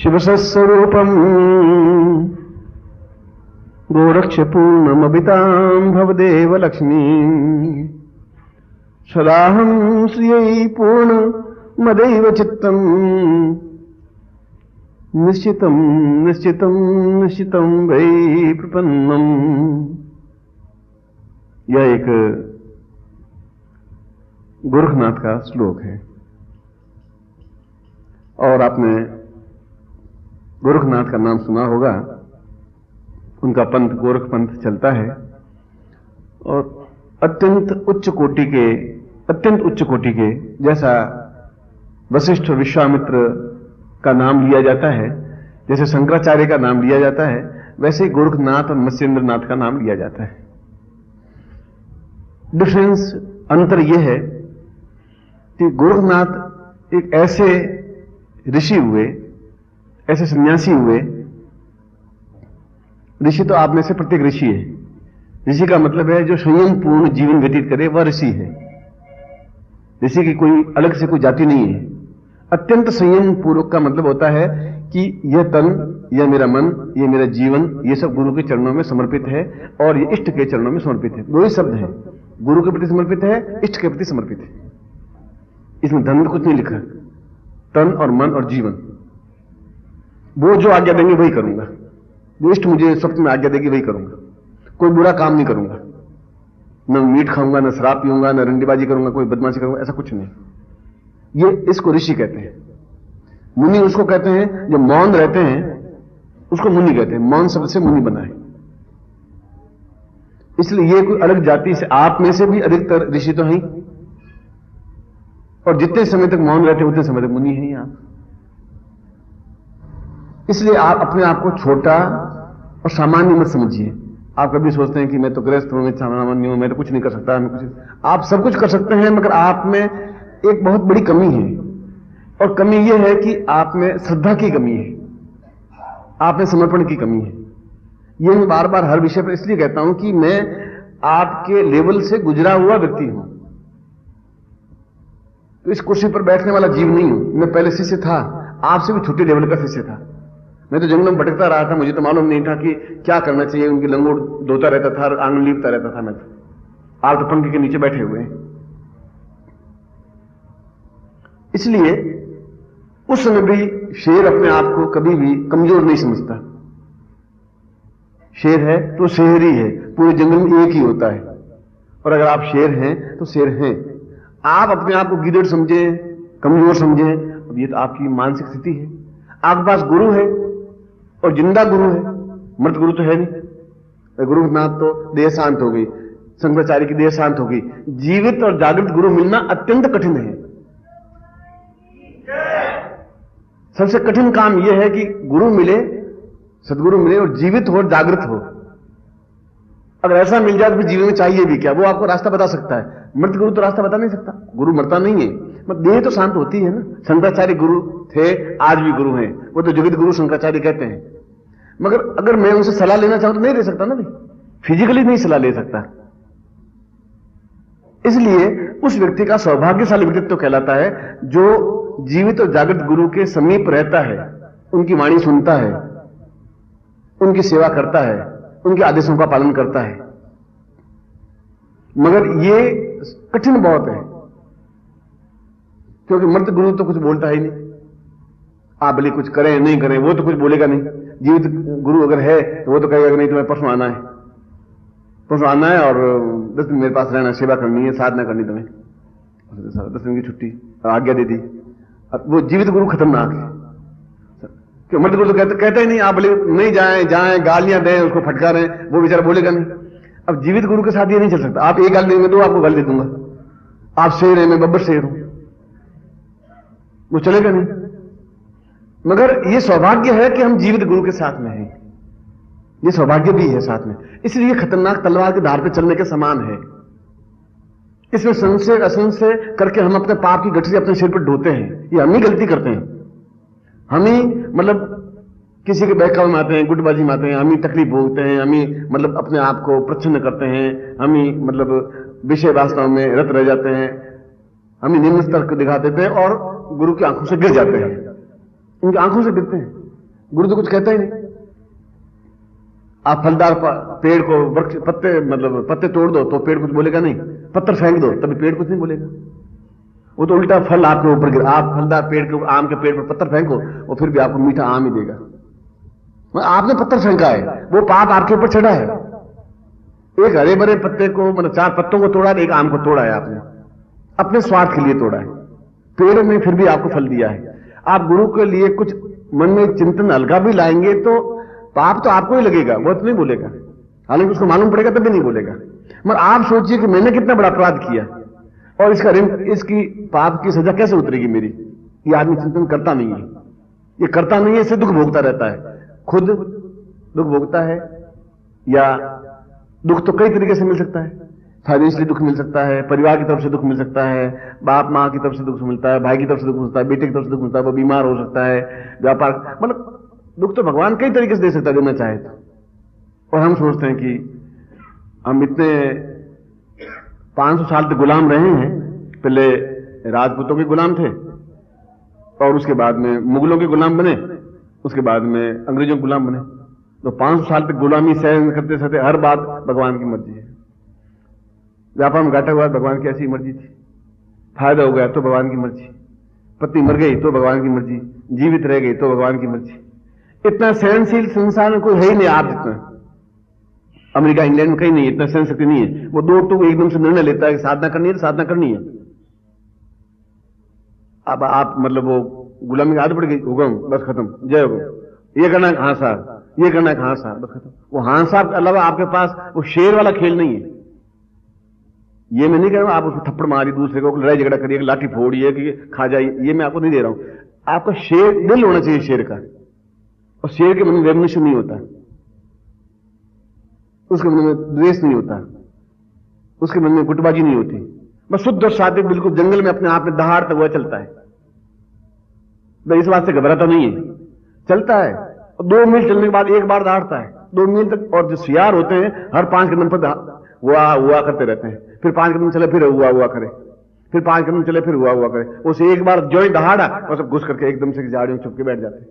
शिवस्वरूपम् गोरक्षपूर्णमभितां भवदेव लक्ष्मीं सदाहं श्रियै पूर्णमदैव चित्तम् निश्चितं निश्चितं निश्चितं वै प्रपन्नम्। यह एक गोरखनाथ का श्लोक है और आपने गोरखनाथ का नाम सुना होगा। उनका पंथ गोरख पंथ चलता है और अत्यंत उच्च कोटि के जैसा वशिष्ठ और विश्वामित्र का नाम लिया जाता है, जैसे शंकराचार्य का नाम लिया जाता है, वैसे ही गोरखनाथ और मत्स्येंद्रनाथ का नाम लिया जाता है। डिफरेंस अंतर यह है कि गोरखनाथ एक ऐसे ऋषि हुए, ऐसे सन्यासी हुए। ऋषि तो आप में से प्रत्येक ऋषि है। ऋषि का मतलब है जो संयम पूर्ण जीवन व्यतीत करे, वह ऋषि है। ऋषि की कोई अलग से कोई जाति नहीं है। अत्यंत संयम पूर्वक का मतलब होता है कि यह तन, यह मेरा मन, यह मेरा जीवन, यह सब गुरु के चरणों में समर्पित है और यह इष्ट के चरणों में समर्पित है। दो ही शब्द है, गुरु के प्रति समर्पित है, इष्ट के प्रति समर्पित है। इसमें धन कुछ नहीं लिखा, तन और मन और जीवन। वो जो आज्ञा देंगे वही करूंगा, जो इष्ट मुझे स्वप्न में आज्ञा देगी वही करूंगा। कोई बुरा काम नहीं करूंगा, न मीट खाऊंगा, न शराब पीऊंगा, न रंडीबाजी करूंगा, कोई बदमाशी करूंगा, ऐसा कुछ नहीं। ये इसको ऋषि कहते हैं। मुनि उसको कहते हैं जो मौन रहते हैं, उसको मुनि कहते हैं। मौन शब्द से मुनि बना है। इसलिए ये कोई अलग जाति से, आप में से भी अधिकतर ऋषि तो हैं, और जितने समय तक मौन रहते हैं उतने समय तक मुनि हैं आप। इसलिए आप अपने आप को छोटा और सामान्य मत समझिए। आप कभी सोचते हैं कि मैं तो गृहस्थ हूं, मैं सामान्य हूं, मैं तो कुछ नहीं कर सकता, मैं कुछ, आप सब कुछ कर सकते हैं, मगर आप में एक बहुत बड़ी कमी है। और कमी यह है कि आप में श्रद्धा की कमी है, आप में समर्पण की कमी है। यह मैं बार बार हर विषय पर इसलिए कहता हूं कि मैं आपके लेवल से गुजरा हुआ व्यक्ति हूं। तो इस कुर्सी पर बैठने वाला जीव नहीं हूं। मैं पहले शिष्य था, आपसे भी छोटे लेवल का शिष्य था। मैं तो जंगल में भटकता रहा था, मुझे तो मालूम नहीं था कि क्या करना चाहिए। उनकी लंगोट धोता रहता था, आंगन लीपता रहता था। मैं तो आप तो पंखे के नीचे बैठे हुए हैं। इसलिए उस समय भी शेर अपने आप को कभी भी कमजोर नहीं समझता। शेर है तो शेर ही है, पूरे जंगल में एक ही होता है। और अगर आप शेर हैं तो शेर हैं। आप अपने आप को गिदड़ समझे, कमजोर समझे, अब ये तो आपकी मानसिक स्थिति है। आपके पास गुरु है और जिंदा गुरु है, मृत गुरु तो है नहीं। गुरुनाथ तो देह शांत हो गई, शंकराचार्य की देह शांत हो गई। जीवित और जागृत गुरु मिलना अत्यंत कठिन है। सबसे कठिन काम यह है कि गुरु मिले, सदगुरु मिले और जीवित हो, जागृत हो। अगर ऐसा मिल जाए तो फिर जीवन में चाहिए भी क्या? वो आपको रास्ता बता सकता है। मृत गुरु तो रास्ता बता नहीं सकता। गुरु मरता नहीं है, मतलब देह तो शांत होती है ना। शंकराचार्य गुरु थे, आज भी गुरु हैं, वो तो जगत गुरु शंकराचार्य कहते हैं। मगर अगर मैं उनसे सलाह लेना चाहूं तो नहीं ले सकता ना भाई, फिजिकली नहीं सलाह ले सकता। इसलिए उस व्यक्ति का सौभाग्यशाली व्यक्तित्व कहलाता है जो जीवित और जागृत गुरु के समीप रहता है, उनकी वाणी सुनता है, उनकी सेवा करता है, उनके आदेशों का पालन करता है। मगर ये कठिन बहुत है, क्योंकि मृत गुरु तो कुछ बोलता ही नहीं। आप भले कुछ करें नहीं करें, वो तो कुछ बोलेगा नहीं। जीवित गुरु अगर है तो वो तो कहेगा कि नहीं, तुम्हें परसों आना है, परसों आना है और 10 दिन मेरे पास रहना, सेवा करनी है, साधना करनी तुम्हें। 10 दिन की छुट्टी आज्ञा दे दी। अब वो जीवित गुरु खतरनाक है, कि मर्द गुरु तो कहते ही नहीं, आप बोले नहीं जाएं गालियां दें, उसको फटकारें, वो बेचारा बोलेगा नहीं। अब जीवित गुरु के साथ ये नहीं चल सकता। आप एक गाल देंगे तो आपको गाल दे दूंगा, आप शेर हैं, मैं बब्बर शेर हूं, वो चलेगा नहीं। मगर ये सौभाग्य है कि हम जीवित गुरु के साथ में हैं, ये सौभाग्य भी है साथ में। इसलिए ये खतरनाक तलवार के धार पे चलने के समान है। इसमें संशय असंशय करके हम अपने पाप की गठरी अपने सिर पर ढोते हैं, ये हम ही गलती करते हैं। हम ही मतलब किसी के बहकावे में आते हैं, गुटबाजी में आते हैं, हम ही तकलीफ भोगते हैं, हम ही मतलब अपने आप को प्रच्छन्न करते हैं, हम ही मतलब विषय वास्तव में रत रह जाते हैं, हम ही निम्न स्तर को दिखा देते हैं और गुरु की आंखों से गिर जाते हैं, उनकी आंखों से गिरते हैं। गुरु तो कुछ कहता ही नहीं। आप फलदार पेड़ को वृक्ष पत्ते मतलब पत्ते तोड़ दो तो पेड़ कुछ बोलेगा नहीं, पत्थर फेंक दो तभी पेड़ कुछ नहीं बोलेगा, वो तो उल्टा फल आपके ऊपर गिर। आप फलदार पेड़ के आम के पेड़ पर पत्थर फेंको और फिर भी आपको मीठा आम ही देगा। आपने पत्थर फेंका है, वो पाप आपके ऊपर चढ़ा है। एक हरे भरे पत्ते को मतलब 4 पत्तों को तोड़ा, एक आम को तोड़ा है आपने, अपने स्वार्थ के लिए तोड़ा है। पेड़ ने फिर भी आपको फल दिया है। आप गुरु के लिए कुछ मन में चिंतन हल्का भी लाएंगे तो पाप तो आपको ही लगेगा, वो तो नहीं बोलेगा, हालांकि उसको मालूम पड़ेगा तब भी नहीं बोलेगा। मगर आप सोचिए कि मैंने कितना बड़ा अपराध किया और इसकी पाप की सजा कैसे उतरेगी मेरी। ये आदमी चिंतन करता नहीं है, ये करता नहीं है, इससे दुख भोगता रहता है। खुद दुख भोगता है, या दुख तो कई तरीके से मिल सकता है। फाइनेंशियली दुख मिल सकता है, परिवार की तरफ से दुख मिल सकता है, बाप मां की तरफ से दुख मिलता है, भाई की तरफ से दुख मिलता है, बेटे की तरफ से दुख मिलता है, वो बीमार हो सकता है, व्यापार मतलब दुख तो भगवान कई तरीके से दे सकता है, देना चाहे तो। और हम सोचते हैं कि हम इतने 500 साल तक गुलाम रहे हैं। पहले राजपूतों के गुलाम थे और उसके बाद में मुगलों के गुलाम बने, उसके बाद में अंग्रेजों के गुलाम बने। तो 500 साल तक गुलामी सहन करते सहते हर बात भगवान की मर्जी है। व्यापार में घाटा हुआ भगवान की ऐसी मर्जी थी, फायदा हो गया तो भगवान की मर्जी, पत्नी मर गई तो भगवान की मर्जी, जीवित रह गई तो भगवान की मर्जी। इतना सहनशील संसार में कोई है ही नहीं आप जितना। अमेरिका इंग्लैंड में कहीं नहीं, इतना सहन शक्ति नहीं है। वो 2 टूक एकदम से निर्णय लेता है कि साधना करनी है तो साधना करनी है। अब आप मतलब वो गुलामी की आदत पड़ गई, हुक्म बस खत्म, जय हो, ये करना है हाँ साहब, ये करना है हाँ साहब, बस खत्म। वो हाँ साहब के अलावा आपके पास वो शेर वाला खेल नहीं है। ये मैं नहीं कह रहा हूं आप उसको थप्पड़ मारिए, दूसरे को लड़ाई झगड़ा करिए, लाठी फोड़िए कि खा जाइए, ये मैं आपको नहीं दे रहा हूं। आपका शेर दिल होना चाहिए शेर का, और शेर के मन में रेवल्यूशन नहीं होता, उसके मन में द्वेष नहीं होता, उसके मन में गुटबाजी नहीं होती, बस शुद्ध और सात्विक बिल्कुल जंगल में अपने आप में दहाड़ता हुआ चलता है। तो इस बात से घबराता नहीं है, चलता है और 2 मील चलने के बाद एक बार दहाड़ता है 2 मील तक। और जो सियार होते हैं हर 5 कदम पर हुआ करते रहते हैं, फिर 5 कदम चले फिर हुआ करे, फिर 5 कदम चले फिर हुआ करे। उसे एक बार जो ही दहाड़ा और सब घुस करके एकदम से झाड़ियों छुप के बैठ जाते हैं।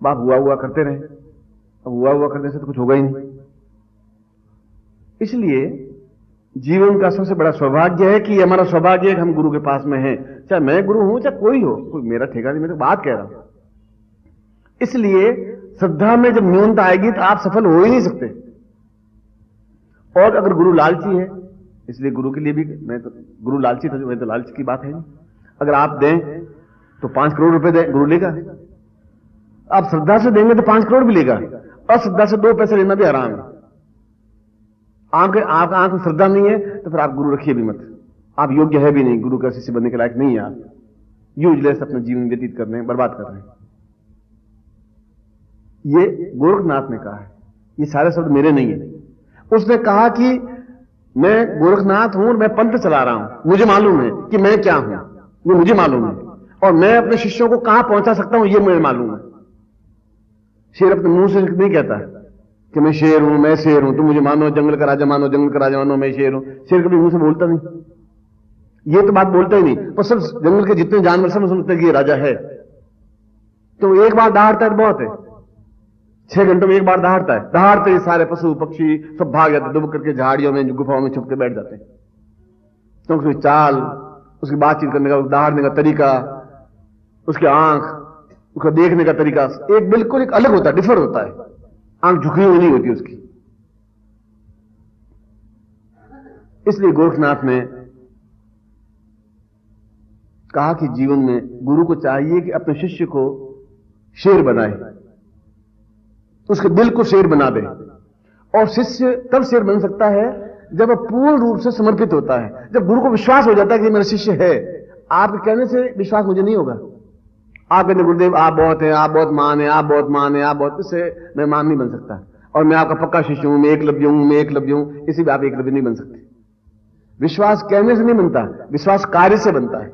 बाप हुआ करते रहे, अब हुआ करने से तो कुछ होगा ही नहीं। इसलिए जीवन का सबसे बड़ा सौभाग्य है कि हमारा सौभाग्य है कि हम गुरु के पास में हैं। चाहे मैं गुरु हूं चाहे कोई हो, कोई मेरा ठेका नहीं, मैं तो बात कह रहा हूं। इसलिए श्रद्धा में जब न्यूनता आएगी तो आप सफल हो ही नहीं सकते। और अगर गुरु लालची है, इसलिए गुरु के लिए भी मैं तो गुरु लालची था, मैं तो लालच की बात है नहीं। अगर आप दें तो 5 करोड़ रुपए दें, गुरु लेगा। आप श्रद्धा से देंगे तो 5 करोड़ भी लेगा, और श्रद्धा से 2 पैसे लेना भी आराम है। आपके आंख में श्रद्धा नहीं है तो फिर आप गुरु रखिए भी मत, आप योग्य है भी नहीं, गुरु का शिष्य बनने के लायक नहीं है आप, यूजलेस अपना जीवन व्यतीत कर रहे हैं, बर्बाद कर रहे हैं। ये गोरखनाथ ने कहा है, ये सारे शब्द मेरे नहीं है। उसने कहा कि मैं गोरखनाथ हूं और मैं पंथ चला रहा हूं, मुझे मालूम है कि मैं क्या हूं, ये मुझे मालूम है, और मैं अपने शिष्यों को कहां पहुंचा सकता हूं ये मुझे मालूम है। शेर अपने मुंह से नहीं कहता कि मैं शेर हूं, मैं शेर हूं, तुम मुझे मानो, जंगल का राजा मानो, जंगल का राजा मानो, मैं शेर हूं। शेर कभी मुंह से बोलता नहीं, ये तो बात बोलता ही नहीं, पर सब जंगल के जितने जानवर सब समझते हैं कि ये राजा है। तो एक बार दहाड़ता है तो बहुत है, 6 घंटों में एक बार दहाड़ता है, दहाड़ते ही सारे पशु पक्षी सब भाग जाते, दुब करके झाड़ियों में गुफाओं में छुप के बैठ जाते हैं। तो उसकी चाल, उसकी बातचीत करने का, दहाड़ने का तरीका, उसकी आंख, उसका देखने का तरीका एक बिल्कुल एक अलग होता है, डिफर होता है, आंख झुकी हुई नहीं होती उसकी। इसलिए गोरखनाथ ने कहा कि जीवन में गुरु को चाहिए कि अपने शिष्य को शेर बनाए, उसके दिल को शेर बना दे। और शिष्य तब शेर बन सकता है जब वह पूर्ण रूप से समर्पित होता है, जब गुरु को विश्वास हो जाता है कि मेरा शिष्य है। आपके कहने से विश्वास मुझे नहीं होगा। आप कहते गुरुदेव आप बहुत हैं, आप बहुत मान है, आप बहुत मान है, आप बहुत, इससे मैं मान नहीं बन सकता। और मैं आपका पक्का शिष्य हूं, मैं एकलव्य हूं, मैं एकलव्य हूं, इसी भी आप एकलव्य नहीं बन सकते। विश्वास कहने से नहीं बनता, विश्वास कार्य से बनता है।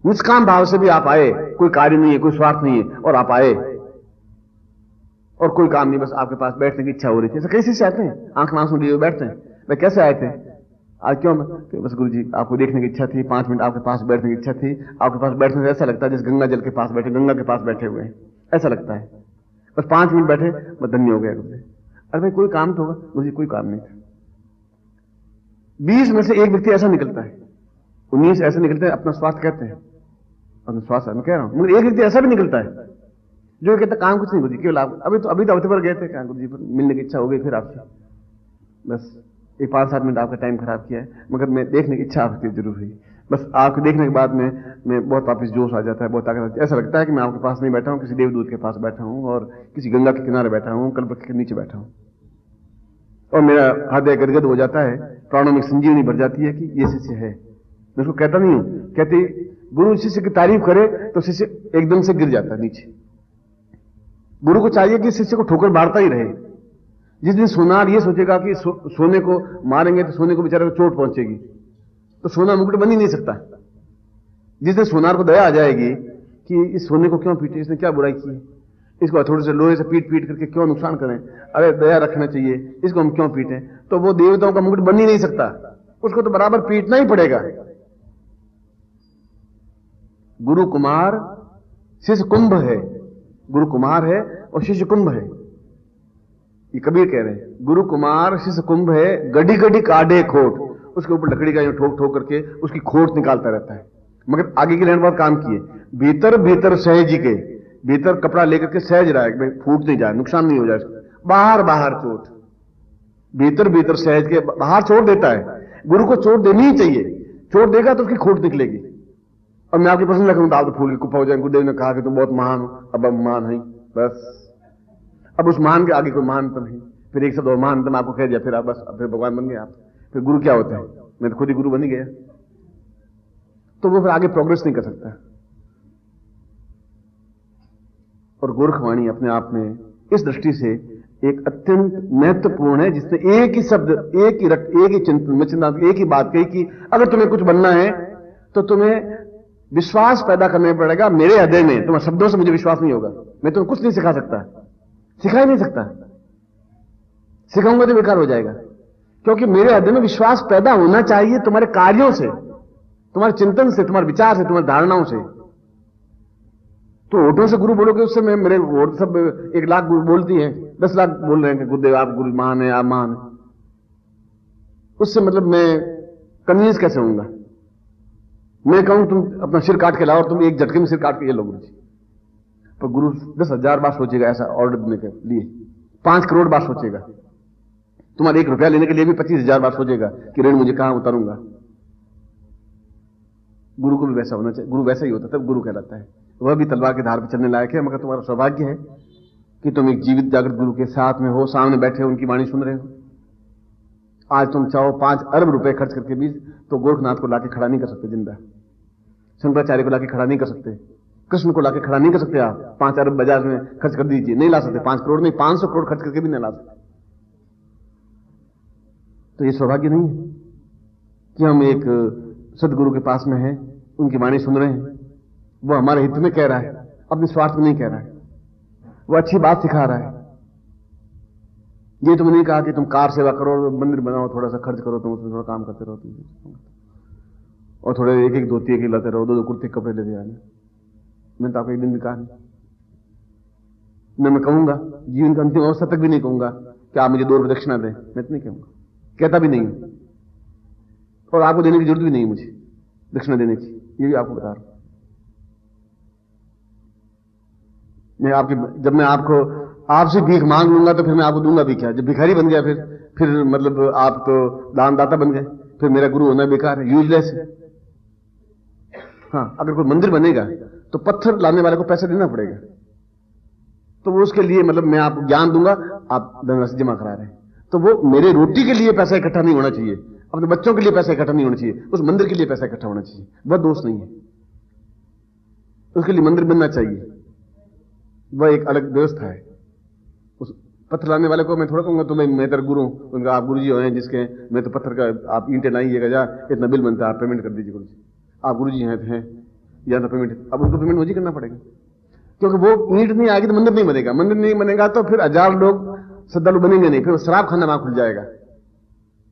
निष्काम भाव से भी आप आए, कोई कार्य नहीं है, कोई स्वार्थ नहीं है, और आप आए और कोई काम नहीं, बस आपके पास बैठने की इच्छा हो रही थी। ऐसा कैसे से आते हैं, आंख आंसू लिए बैठते हैं। मैं कैसे आए थे आज, क्यों? बस गुरु जी आपको देखने की इच्छा थी, 5 मिनट आपके पास बैठने की इच्छा थी। आपके पास बैठने से ऐसा लगता है जैसे गंगा जल के पास बैठे, गंगा के पास बैठे हुए हैं, ऐसा लगता है। बस 5 मिनट बैठे, मैं धन्य हो गया गुरुदेव। अरे भाई कोई काम तो होगा? मुझे कोई काम नहीं था। 20 में से एक व्यक्ति ऐसा निकलता है, 19 ऐसे निकलते हैं, अपना स्वार्थ कहते हैं, अपना स्वार्थ मैं कह रहा हूं। मगर एक व्यक्ति ऐसा भी निकलता है जो कहता काम कुछ नहीं गुरु जी, केवल आप अभी तो हफ्ते पर गए थे, क्या गुरु जी पर मिलने की इच्छा हो गई, फिर आपसे बस एक 5-7 मिनट आपका टाइम खराब किया है, मगर मैं देखने की इच्छा आपकी जरूर हुई। बस आपको देखने के बाद मैं बहुत वापस जोश आ जाता है, बहुत ताकत, ऐसा लगता है कि मैं आपके पास नहीं बैठा हूं, किसी देवदूत के पास बैठा हूं और किसी गंगा के किनारे बैठा हूं, कल्प के नीचे बैठा हूं। और मेरा हृदय गदगद हो जाता है, प्राणों में संजीवनी भर जाती है कि ये शिष्य है। मैं उसको कहता नहीं हूं, कहते गुरु शिष्य की तारीफ करे तो शिष्य एकदम से गिर जाता है नीचे। गुरु को चाहिए कि शिष्य को ठोकर मारता ही रहे। जिस दिन सोनार ये सोचेगा कि सोने को मारेंगे तो सोने को बेचारे को चोट पहुंचेगी, तो सोना मुकुट बन ही नहीं सकता। जिस दिन सोनार को दया आ जाएगी कि इस सोने को क्यों पीटे, इसने क्या बुराई की है, इसको थोड़े से लोहे से पीट पीट करके क्यों नुकसान करें, अरे दया रखना चाहिए, इसको हम क्यों पीटें, तो वो देवताओं का मुकुट बन ही नहीं सकता, उसको तो बराबर पीटना ही पड़ेगा। गुरु कुमार शिष्य कुंभ है, गुरु कुमार है और शिष्य कुंभ है। ये कबीर कह रहे हैं, गुरु कुमार शिष्य कुंभ है, गड़ी गड़ी काढ़े खोट, उसके ऊपर लकड़ी का यूं ठोक ठोक करके उसकी खोट निकालता रहता है। मगर आगे की लाइन बहुत काम किए, भीतर भीतर सहज के, भीतर कपड़ा लेकर के सहज रहा है, फूट नहीं जाए, नुकसान नहीं हो जाए, बाहर बाहर चोट, भीतर भीतर सहज के बाहर चोट देता है। गुरु को चोट देनी ही चाहिए, चोट देगा तो उसकी खोट निकलेगी। और मैं आपकी प्रश्न रखूंगा, आप तो फूल की कुप्पा हो जाए। गुरुदेव ने कहा कि तुम बहुत महान हो, अब महान है, बस अब उस महान के आगे कोई महान तो नहीं, फिर एक शब्द और महान तुम आपको कह दिया, फिर आप बस फिर भगवान बन गए आप, फिर गुरु क्या होता है? मैं तो खुद ही गुरु बन ही गया, तो वो फिर आगे प्रोग्रेस नहीं कर सकता। और गोरखवाणी अपने आप में इस दृष्टि से एक अत्यंत महत्वपूर्ण है, जिसने एक ही शब्द, एक ही चिंतन, एक ही बात कही कि अगर तुम्हें कुछ बनना है तो तुम्हें विश्वास पैदा करना पड़ेगा मेरे हृदय में। तुम्हारे शब्दों से मुझे विश्वास नहीं होगा, मैं तुम्हें कुछ नहीं सिखा सकता, सिखा ही नहीं सकता, सिखाऊंगा तो बेकार हो जाएगा। क्योंकि मेरे हृदय में विश्वास पैदा होना चाहिए तुम्हारे कार्यों से, तुम्हारे चिंतन से, तुम्हारे विचार से, तुम्हारी धारणाओं से। तो होठों से गुरु बोलोगे, उससे मैं मेरे होठ सब 1 लाख बोलती है, 10 लाख बोल रहे हैं कि गुरुदेव आप गुरु महान है, आप महान है, उससे मतलब मैं कन्विंस कैसे होऊंगा? मैं कहूं तुम अपना सिर काट के लाओ और तुम एक झटके में सिर काट के ये लो गुरु जी, पर गुरु 10,000 बार सोचेगा ऐसा ऑर्डर देने के लिए, 5 करोड़ बार सोचेगा। तुम्हारे 1 रुपया लेने के लिए भी 25,000 बार सोचेगा कि ऋण मुझे कहां उतारूंगा। गुरु को भी वैसा होना चाहिए, गुरु वैसा ही होता तब गुरु कहलाता है। वह भी तलवार के धार पर चलने लायक है, मगर तुम्हारा सौभाग्य है कि तुम एक जीवित जागृत गुरु के साथ में हो, सामने बैठे हो, उनकी वाणी सुन रहे हो। आज तुम चाहो 5 अरब रुपए खर्च करके भी तो गोरखनाथ को लाके खड़ा नहीं कर सकते जिंदा, शंकराचार्य को लाके खड़ा नहीं कर सकते, कृष्ण को लाके खड़ा नहीं कर सकते। आप 5 अरब बाजार में खर्च कर दीजिए, नहीं ला सकते। 5 करोड़ नहीं, 500 करोड़ खर्च करके भी नहीं ला सकते। तो ये सौभाग्य नहीं है कि हम एक सदगुरु के पास में हैं, उनकी वाणी सुन रहे हैं, वो हमारे हित में कह रहा है, अपने स्वार्थ में नहीं कह रहा है, वो अच्छी बात सिखा रहा है। ये तुमने नहीं कहा कि तुम कार सेवा करो, मंदिर बनाओ, थोड़ा सा खर्च करो, तुम उसमें थोड़ा काम करते रहो, तुम और थोड़े 1-1 धोती एक लाते रहो, 2-2 कुर्ते कपड़े लेते आने। मैंने तो आपको एक दिन भी कहा नहीं, मैं कहूंगा जीवन का अंतिम अवस्था तक भी नहीं कहूंगा कि आप मुझे 2 रुपये दक्षिणा दें, मैं तो नहीं कहूंगा, कहता भी नहीं, और आपको देने की जरूरत भी नहीं मुझे दक्षिणा देने की, ये भी आपको बता रहा हूं। जब मैं आपको आपसे भीख मांग लूंगा तो फिर मैं आपको दूंगा भी क्या? जब भिखारी बन गया फिर मतलब आप तो दानदाता बन गए, फिर मेरा गुरु होना बेकार है, यूजलेस है। हाँ, अगर कोई मंदिर बनेगा तो पत्थर लाने वाले को पैसा देना पड़ेगा, तो वो उसके लिए मतलब मैं आपको ज्ञान दूंगा, आप धनराशि जमा करा रहे हैं, तो वो मेरे रोटी के लिए पैसा इकट्ठा नहीं होना चाहिए, अपने बच्चों के लिए पैसा इकट्ठा नहीं होना चाहिए, उस मंदिर के लिए पैसा इकट्ठा होना चाहिए। वह दोष नहीं है, उसके लिए मंदिर बनना चाहिए, वह एक अलग व्यवस्था है। उस पत्थर लाने वाले को मैं थोड़ा कहूंगा तो मैं तेरा गुरु हूं, उनका आप गुरु जी हैं जिसके, मैं तो पत्थर का, आप ईंटें लाइएगा जा, इतना बिल बनता है, आप पेमेंट कर दीजिए गुरु जी, आप गुरु जी हैं या तो पेमेंट, अब उनको पेमेंट मुझे करना पड़ेगा, क्योंकि वो ईंट नहीं आएगी तो मंदिर नहीं बनेगा, मंदिर नहीं बनेगा तो फिर 1000 लोग श्रद्धालु बनेंगे नहीं, फिर शराब खाना वहां खुल जाएगा,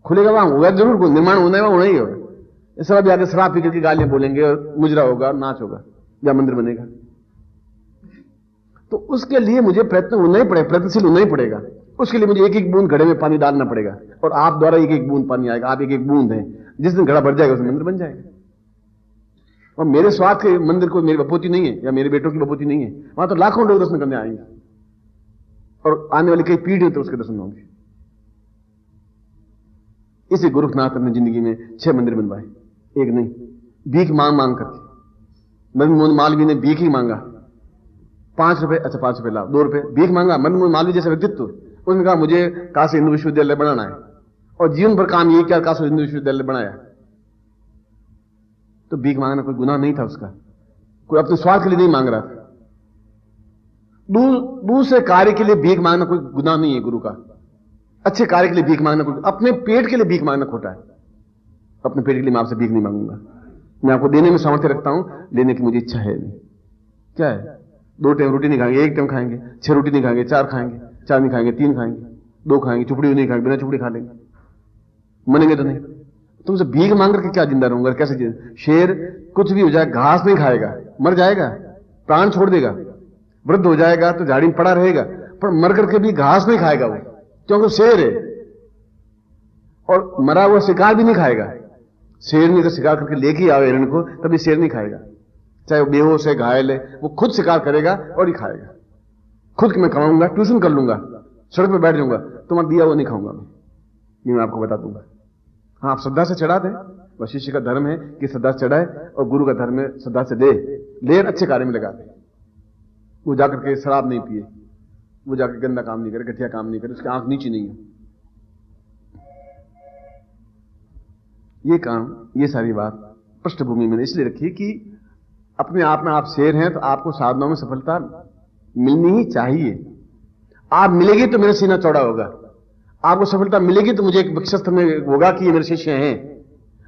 खुलेगा वहां, होगा जरूर, कोई निर्माण होना है वहां ही होगा, सब आगे शराब पी करके गालियां बोलेंगे और मुजरा होगा, नाच होगा, या मंदिर बनेगा। तो उसके लिए मुझे प्रयत्न होना ही पड़ेगा, प्रयत्नशील होना ही पड़ेगा, उसके लिए मुझे एक एक बूंद घड़े में पानी डालना पड़ेगा, और आप द्वारा एक एक बूंद पानी आएगा, आप एक एक बूंद हैं, जिस दिन घड़ा भर जाएगा उस दिन मंदिर बन जाएगा। और मेरे स्वार्थ के मंदिर को मेरी बपोती नहीं है या मेरे बेटों की बपोती नहीं है, वहां तो लाखों लोग दर्शन करने आएंगे, और आने वाली कई पीढ़ियों तो उसके दर्शन होंगे। इसी गोरखनाथ ने जिंदगी में 6 मंदिर बनवाए, एक नहीं, भीख मांग मांग करके। मदन मोहन मालवीय ने भीख ही मांगा, 5 रुपए, अच्छा 5 रुपए लाओ, 2 रुपए भीख मांगा। मदन मोहन मालवीय जैसे व्यक्तित्व, उसने कहा मुझे काशी हिंदू विश्वविद्यालय बनाना है, और जीवन भर काम यही किया, काशी हिंदू विश्वविद्यालय बनाया। तो भीख मांगना कोई गुनाह नहीं था उसका, कोई अपने स्वार्थ के लिए नहीं मांग रहा था। दूसरे कार्य के लिए भीख मांगना कोई गुनाह नहीं है गुरु का, अच्छे कार्य के लिए भीख मांगना कोई, अपने पेट के लिए भीख मांगना खोटा है। अपने पेट के लिए मैं आपसे भीख नहीं मांगूंगा, मैं आपको देने में सामर्थ्य रखता हूं, लेने की मुझे इच्छा है नहीं। क्या है, 2 टाइम रोटी नहीं खाएंगे, 1 टाइम खाएंगे, 6 रोटी नहीं खाएंगे, 4 खाएंगे, 4 नहीं खाएंगे, 3 खाएंगे, 2 खाएंगे, चुपड़ी नहीं खाएंगे, बिना चुपड़ी खा लेंगे, मनेंगे तो नहीं। तुमसे भीख मांग करके क्या जिंदा रहूंगा, कैसे? शेर कुछ भी हो जाए घास नहीं खाएगा, मर जाएगा, प्राण छोड़ देगा, वृद्ध हो जाएगा तो झाड़ी में पड़ा रहेगा, पर मर करके भी घास नहीं खाएगा वो, क्योंकि शेर है, और मरा हुआ शिकार भी नहीं खाएगा। शेर ने अगर शिकार करके लेके आवे हिरण को, तभी शेर नहीं खाएगा, चाहे वो बेहोश है, घायल है, वो खुद शिकार करेगा और ही खाएगा। खुद मैं कमाऊंगा, ट्यूशन कर लूंगा, सड़क पर बैठ जाऊंगा, तुम्हारा दिया वो नहीं खाऊंगा मैं आपको बता दूंगा। हाँ, आप श्रद्धा से चढ़ा दें, वह शिष्य का धर्म है कि श्रद्धा से चढ़ाए, और गुरु का धर्म है श्रद्धा से ले अच्छे कार्य में लगा दे। वो जाकर के शराब नहीं पिए, वो जाकर गंदा काम नहीं करे, घटिया काम नहीं करे, उसकी आंख नीची नहीं है। ये काम, ये सारी बात पृष्ठभूमि मैंने इसलिए रखी कि अपने आप में आप शेर हैं, तो आपको साधनाओं में सफलता मिलनी ही चाहिए। आप मिलेगी तो मेरा सीना चौड़ा होगा, आपको सफलता मिलेगी तो मुझे एक वक्षस्थ में होगा कि ये मेरे शिष्य हैं,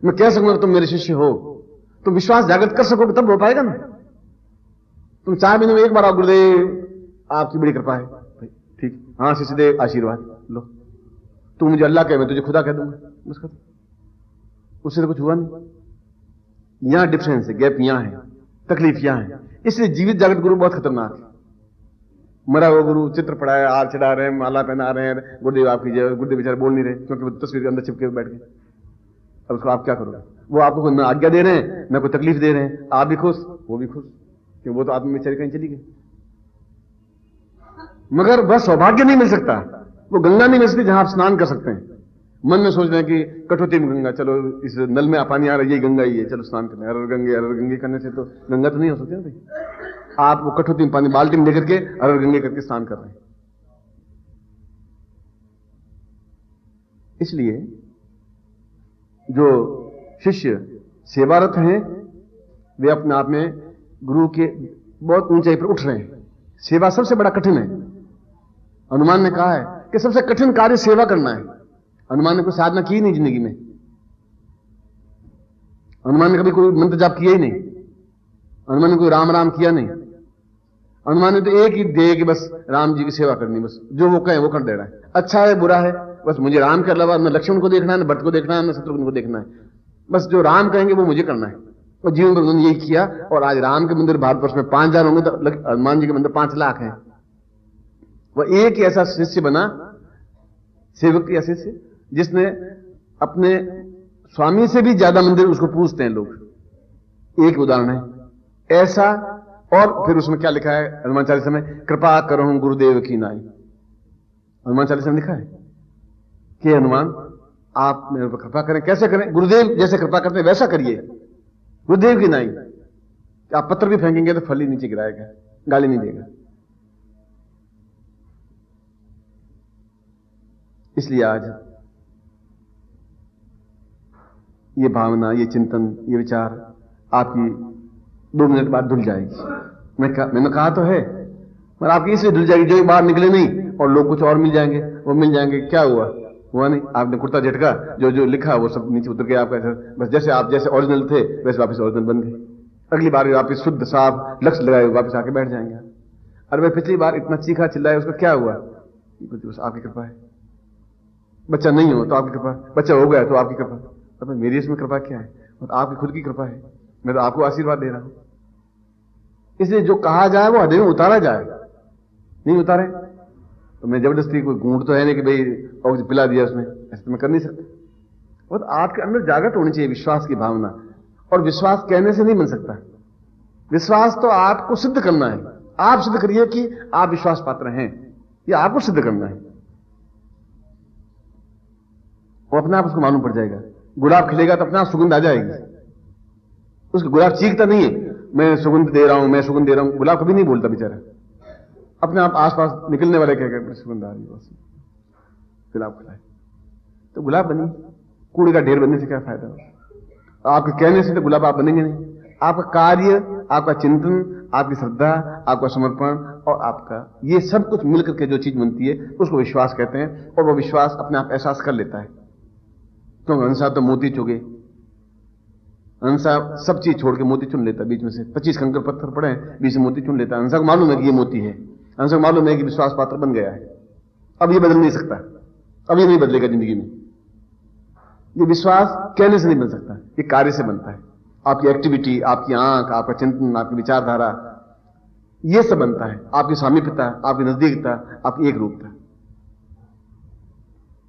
मैं कह सकूंगा तुम मेरे शिष्य हो, तुम विश्वास जागृत कर सकोगे तब हो पाएगा ना। तुम 4 महीने में एक बार आओ, गुरुदेव आपकी बड़ी कृपा है, ठीक, हाँ शिष्य दे आशीर्वाद लो, तू मुझे अल्लाह कहे मैं तुझे खुदा कह दूंगा, बस कर, उससे तो कुछ हुआ नहीं। यहां डिफरेंस है, गैप यहां है, तकलीफ यहां है। इसलिए जीवित जागृत गुरु बहुत खतरनाक है। मरा हुआ गुरु चित्र पढ़ाया, आर चढ़ा रहे हैं, माला पहना रहे हैं, गुरुदेव आपकी जय, गुरुदेव बेचारे बोल नहीं रहे क्योंकि वो तस्वीर के अंदर चिपके बैठ गए। अब उसको आप क्या करोगे? वो आपको न आज्ञा दे रहे हैं न कोई तकलीफ दे रहे हैं, आप भी खुश वो भी खुश, क्योंकि वो तो आत्मा बेचारी कहीं चली गई। मगर वह सौभाग्य नहीं मिल सकता, वो गंगा नहीं मिल सकती जहां आप स्नान कर सकते हैं। मन में सोच रहे हैं कि कटौती में गंगा, चलो इस नल में पानी आ रहा है, ये गंगा ही है, चलो स्नान करने, हर गंगे करने से तो गंगा तो नहीं हो सकती ना भाई। आप वो कटौती में पानी बाल्टी में लेकर के हर गंगे करके स्नान कर रहे हैं। इसलिए जो शिष्य सेवारत हैं वे अपने आप में गुरु के बहुत ऊंचाई पर उठ रहे हैं। सेवा सबसे बड़ा कठिन है। हनुमान ने कहा है कि सबसे कठिन कार्य सेवा करना है। हनुमान ने कोई साधना की नहीं जिंदगी में, हनुमान ने कभी कोई मंत्र जाप किया ही नहीं, हनुमान ने कोई राम राम किया नहीं। हनुमान ने तो एक ही ध्येय कि बस राम जी की सेवा करनी, बस जो वो कहे वो कर दे रहा है, अच्छा है बुरा है, बस मुझे राम के अलावा न लक्ष्मण को देखना है, न भट्ट को देखना है, न शत्रुघ्न को देखना है, बस जो राम कहेंगे वो मुझे करना है। और जीवन भर उन्होंने यही किया। और आज राम के मंदिर भारतवर्ष में 5000 होंगे तो हनुमान जी के मंदिर 5 लाख हैं। वह एक ही ऐसा शिष्य बना, सेवक या शिष्य, जिसने अपने स्वामी से भी ज्यादा मंदिर उसको पूछते हैं लोग। एक उदाहरण है ऐसा, और फिर उसमें क्या लिखा है हनुमान चालीसा में, कृपा करो गुरुदेव की नाई। हनुमान चालीसा में लिखा है कि हनुमान आप मेरे पर कृपा करें। कैसे करें? गुरुदेव जैसे कृपा करते हैं वैसा करिए, गुरुदेव की नाई। आप पत्थर भी फेंकेंगे तो फल ही नीचे गिराएगा, गाली नहीं देगा। इसलिए आज ये भावना, ये चिंतन, ये विचार आपकी 2 मिनट बाद धुल जाएगी। मैंने कहा तो है, पर आपकी इसलिए धुल जाएगी जो बाहर निकले नहीं और लोग कुछ और मिल जाएंगे, वो मिल जाएंगे। क्या हुआ नहीं, आपने कुर्ता झटका, जो लिखा वो सब नीचे उतर गया आपका। बस जैसे आप जैसे ओरिजिनल थे वैसे वापस ओरिजिनल बन गए। अगली बार वापस शुद्ध साफ लक्ष्य लगाए वापस आके बैठ जाएंगे। अरे भाई पिछली बार इतना चीखा चिल्लाया, उसका क्या हुआ? बस आपकी कृपा है। बच्चा नहीं हो तो आपकी कृपा, बच्चा हो गया तो आपकी कृपा। तो मेरी इसमें कृपा क्या है? तो आपकी खुद की कृपा है, मैं तो आपको आशीर्वाद दे रहा हूं। इसलिए जो कहा जाए वो हृदय में उतारा जाए। नहीं उतारे तो मैं जबरदस्ती, कोई घूंट तो है नहीं कि भाई और पिला दिया उसने, ऐसे तो मैं कर नहीं सकता। वो तो आपके अंदर जागृत होनी चाहिए विश्वास की भावना, और विश्वास कहने से नहीं बन सकता। विश्वास तो आपको सिद्ध करना है। आप सिद्ध करिए कि आप विश्वास पात्र हैं, ये आपको सिद्ध करना है। वो अपने आप उसको मालूम पड़ जाएगा। गुलाब खिलेगा तो अपने आप सुगंध आ जाएगी। उसके गुलाब चीखता नहीं है मैं सुगंध दे रहा हूं, मैं सुगंध दे रहा हूं। गुलाब कभी नहीं बोलता बेचारा, अपने आप आसपास निकलने वाले कहेगा सुगंध आ रही है, गुलाब खिलाए तो गुलाब बनी। कूड़े का ढेर बनने से क्या फायदा हो? आपके कहने से तो गुलाब आप बनेंगे नहीं। आपका कार्य, आपका चिंतन, आपकी श्रद्धा, आपका समर्पण और आपका ये सब कुछ मिलकर के जो चीज बनती है उसको विश्वास कहते हैं। और वो विश्वास अपने आप एहसास कर लेता है। तो हंसा तो मोती चुगे, हंसा सब चीज छोड़ के मोती चुन लेता। बीच में से 25 कंकड़ पत्थर पड़े हैं, बीच से मोती चुन लेता। हंसा को मालूम है कि ये मोती है, हंसा को मालूम है कि विश्वास पात्र बन गया है। अब ये बदल नहीं सकता, अब ये नहीं बदलेगा जिंदगी में। ये विश्वास कहने से नहीं बन सकता, ये कार्य से बनता है। आपकी एक्टिविटी, आपकी आंख, आपका चिंतन, आपकी विचारधारा, ये सब बनता है। आपकी सामीप्यता, आपकी नजदीकता, आपकी एक रूपता,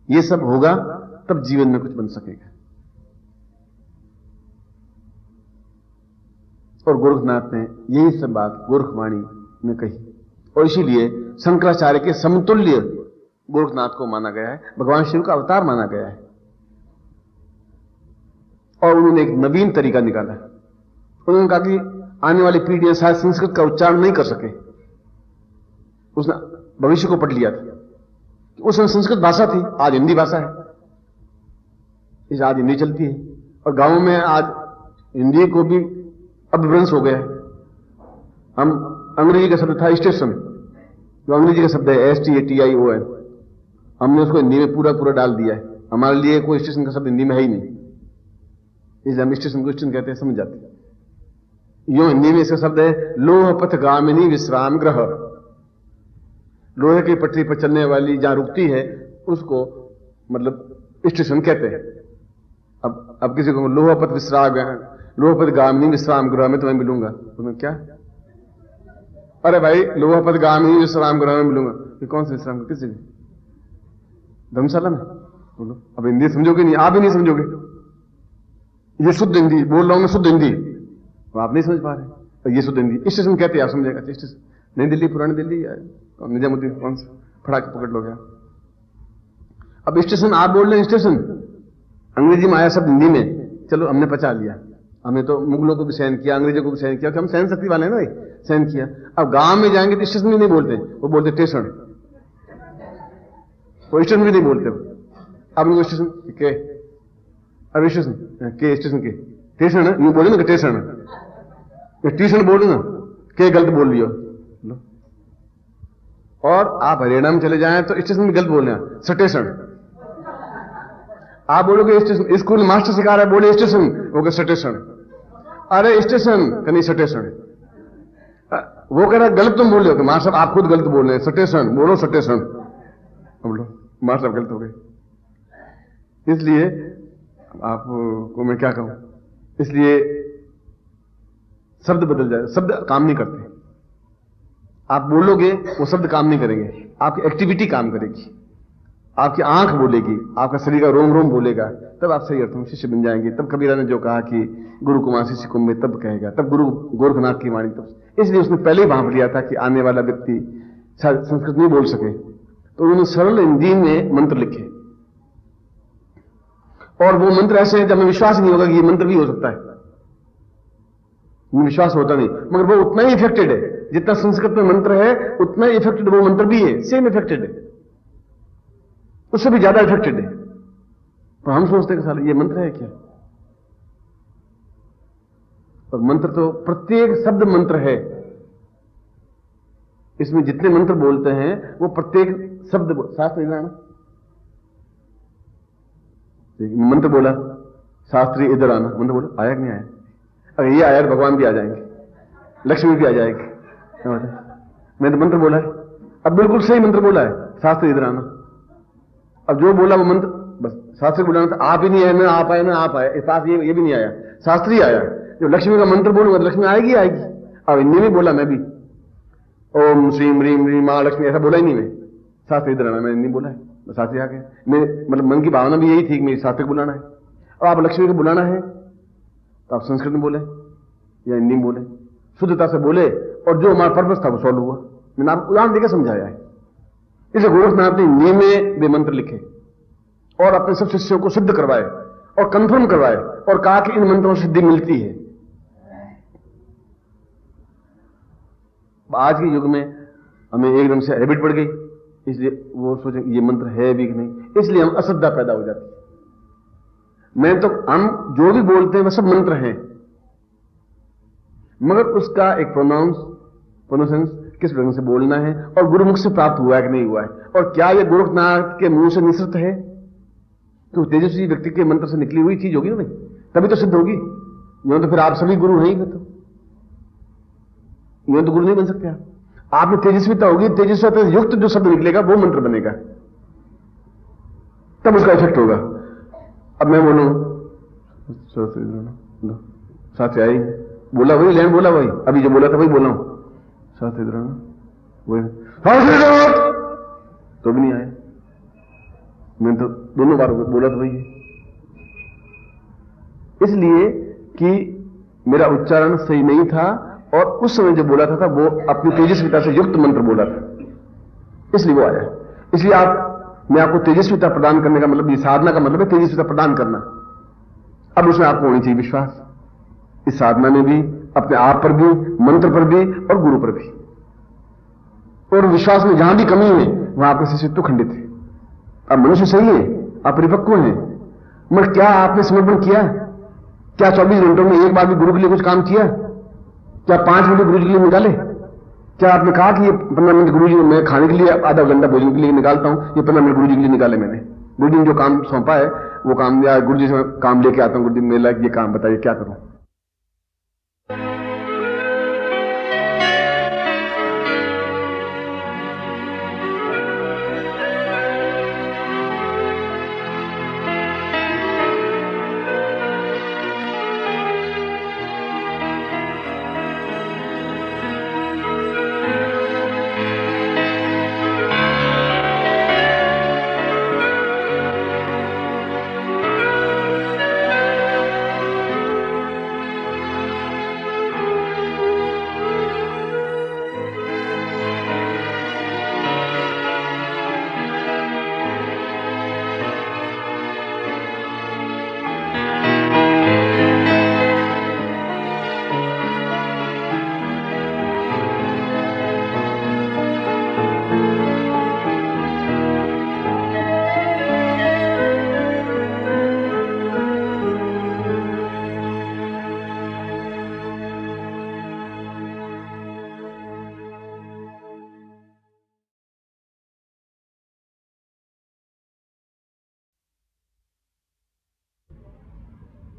ये सब होगा तब जीवन में कुछ बन सकेगा। और गोरखनाथ ने यही सब बात गोरखवाणी में कही, और इसीलिए शंकराचार्य के समतुल्य गोरखनाथ को माना गया है, भगवान शिव का अवतार माना गया है। और उन्होंने एक नवीन तरीका निकाला। उन्होंने कहा कि आने वाली पीढ़ियां शायद संस्कृत का उच्चारण नहीं कर सके। उसने भविष्य को पढ़ लिया था। उस समय संस्कृत भाषा थी, आज हिंदी भाषा है। इस आज हिंदी चलती है, और गांवों में आज हिंदी को भी अपभ्रंश हो गया है। हम अंग्रेजी का शब्द था स्टेशन, जो अंग्रेजी का शब्द है STATION, हमने उसको हिंदी में पूरा डाल दिया है। हमारे लिए कोई स्टेशन का शब्द हिंदी में है ही नहीं, इसलिए हम स्टेशन को स्टेशन कहते हैं, समझ जाते हैं। यो हिंदी में इसका शब्द है लोह पथ गामिनी विश्राम गृह। लोहे की पटरी पर चलने वाली जहां रुकती है उसको मतलब स्टेशन कहते हैं। अब किसी को लोह पथ विश्राम, लोह पथ गामिनी विश्राम गृह में तुम्हें मिलूंगा, तुम्हें क्या? अरे भाई लोह पथ गामिनी विश्राम गृह में मिलूंगा, ये कौन सा विश्राम? किस जगह? धर्मशाला में? बोलो, अब हिंदी समझोगे नहीं, आप ही नहीं समझोगे। ये शुद्ध हिंदी बोल रहा हूं मैं, शुद्ध हिंदी, तो आप नहीं समझ पा रहे। तो ये शुद्ध हिंदी स्टेशन कहते हैं, आप समझेगा। स्टेशन नई दिल्ली, पुरानी दिल्ली, निजामुद्दीन, कौन सा फड़ा के पकड़ लो गया। अब स्टेशन आप बोल रहे हैं, स्टेशन अंग्रेजी में आया शब्द हिंदी में, चलो हमने पचा लिया। हमने तो मुगलों को भी सहन किया, अंग्रेजों को भी सहन किया, कि हम सहन शक्ति वाले हैं ना भाई, सहन किया। अब गांव में जाएंगे तो स्टेशन भी नहीं बोलते, वो बोलते स्टेशन। वो स्टेशन भी नहीं बोलते। अब उनको स्टेशन के, अब स्टेशन के, स्टेशन के स्टेशन है, यूं बोले ना स्टेशन, स्टेशन बोलो ना, के गलत बोल लियो। और आप हरियाणा में चले जाएं तो स्टेशन भी गलत बोल रहे हैं, स्टेशन। आप बोलोगे स्टेशन, स्कूल में मास्टर सिखा रहा है, बोले स्टेशन, वो कह स्टेशन। अरे स्टेशन कहीं स्टेशन, वो कह रहा है गलत तुम बोल रहे हो। मास्टर साहब आप खुद गलत बोल रहे हैं, स्टेशन बोलो, स्टेशन। बोलो मास्टर साहब गलत हो गए। इसलिए आपको मैं क्या कहूं, इसलिए शब्द बदल जाए, शब्द काम नहीं करते। आप बोलोगे वो शब्द काम नहीं करेंगे, आपकी एक्टिविटी काम करेगी। आपकी आंख बोलेगी, आपका शरीर का रोम रोम बोलेगा, तब आप सही अर्थों में शिष्य बन जाएंगे। तब कबीरा ने जो कहा कि गुरु कुमार शिष्य कुंभ, तब कहेगा, तब गुरु गोरखनाथ की वाणी। तब इसलिए उसने पहले ही भांप लिया था कि आने वाला व्यक्ति संस्कृत नहीं बोल सके, तो उन्होंने सरल हिंदी में मंत्र लिखे, और वो मंत्र ऐसे हैं जब हमें विश्वास नहीं होगा कि ये मंत्र भी हो सकता है, विश्वास होता नहीं, मगर वो उतना ही इफेक्टेड है जितना संस्कृत में मंत्र है, उतना ही इफेक्टेड वो मंत्र भी है, सेम इफेक्टेड है, उससे भी ज्यादा इफेक्टेड है। तो हम सोचते हैं कि साले ये मंत्र है क्या, और मंत्र तो प्रत्येक शब्द मंत्र है। इसमें जितने मंत्र बोलते हैं वो प्रत्येक शब्द शास्त्र ना, मंत्र बोला शास्त्री इधर आना, मंत्र बोला, आया कि नहीं आया? अगर ये आया तो भगवान भी आ जाएंगे, लक्ष्मी भी आ जाएगी। मैंने तो मंत्र बोला है, अब बिल्कुल सही मंत्र बोला है, शास्त्री इधर आना। अब जो बोला वो मंत्र, बस शास्त्री बुलाना था, आप ही नहीं आए, ना आप आए ना आप आए, इस पास ये भी नहीं आया, शास्त्री आया। जो लक्ष्मी का मंत्र बोलूंगा तो लक्ष्मी आएगी आएगी। अब इनने भी बोला, मैं भी ओम श्रीम रीम रीम मां लक्ष्मी, ऐसा बोला ही नहीं मैं, शास्त्री इधर आना मैंने नहीं बोला है, शास्त्री आ गया। मैं मतलब मन की भावना भी यही थी कि मेरी शास्त्री को बुलाना है। और आप लक्ष्मी को बुलाना है तो आप संस्कृत में बोले या हिंदी में बोले, शुद्धता से बोले, और जो हमारा पर्पस था वो सॉल्व हुआ। मैंने आपको उदाहरण देकर समझाया है। इसलिए गोरखनाथ ने हिंदी में वे मंत्र लिखे और अपने सब शिष्यों को सिद्ध करवाए और कंफर्म करवाए और कहा कि इन मंत्रों से सिद्धि मिलती है। आज के युग में हमें एकदम से हैबिट पड़ गई, इसलिए वो सोचे ये मंत्र है भी कि नहीं, इसलिए हम अश्रद्धा पैदा हो जाती है। मैं तो हम जो भी बोलते हैं वह सब मंत्र हैं, मगर उसका एक प्रोनाउंसेंस किस ढंग से बोलना है और गुरुमुख से प्राप्त हुआ है कि नहीं हुआ है, और क्या यह गोरखनाथ के मुंह से निसृत है, तो तेजस्वी व्यक्ति के मंत्र से निकली हुई चीज होगी ना भाई, तभी तो सिद्ध होगी। यूं तो फिर आप सभी गुरु हैं ही, तो यूं तो गुरु नहीं बन सकते आप में तेजस्विता होगी, तेजस्विता युक्त जो शब्द निकलेगा वो मंत्र बनेगा, तब उसका इफेक्ट होगा। अब मैं बोलूं साथ आई, बोला वही, लैंड बोला वही, अभी जो बोला था वही बोला हूं, साथ इधर वही, तो भी नहीं आया। मैंने तो दोनों बार बोला था वही, इसलिए कि मेरा उच्चारण सही नहीं था, और उस समय जो बोला था वो अपनी तेजस्विता से युक्त मंत्र बोला था, इसलिए वो आया। इसलिए मैं आपको तेजस्विता प्रदान करने का मतलब, ये साधना का मतलब है तेजस्विता प्रदान करना। अब उसमें आपको होनी चाहिए विश्वास, इस साधना में भी, अपने आप पर भी, मंत्र पर भी और गुरु पर भी। और विश्वास में जहां भी कमी है वहां आपका शिष्यत्व खंडित है। अब मनुष्य सही है, आप परिपक्व हैं, मगर क्या आपने समर्पण किया? क्या 24 घंटों में एक बार भी गुरु के लिए कुछ काम किया? क्या 5 मिनट गुरु जी के लिए निकाले? क्या आपने कहा कि ये 15 मिनट गुरु जी, मैं खाने के लिए आधा घंटा भोजन के लिए निकालता हूं, ये 15 मिनट गुरु जी के लिए निकाले मैंने? गुरु जी ने जो काम सौंपा है वो काम, या गुरु जी से काम लेके आता हूं, गुरु जी मेरे लायक ये काम बताइए क्या करूं?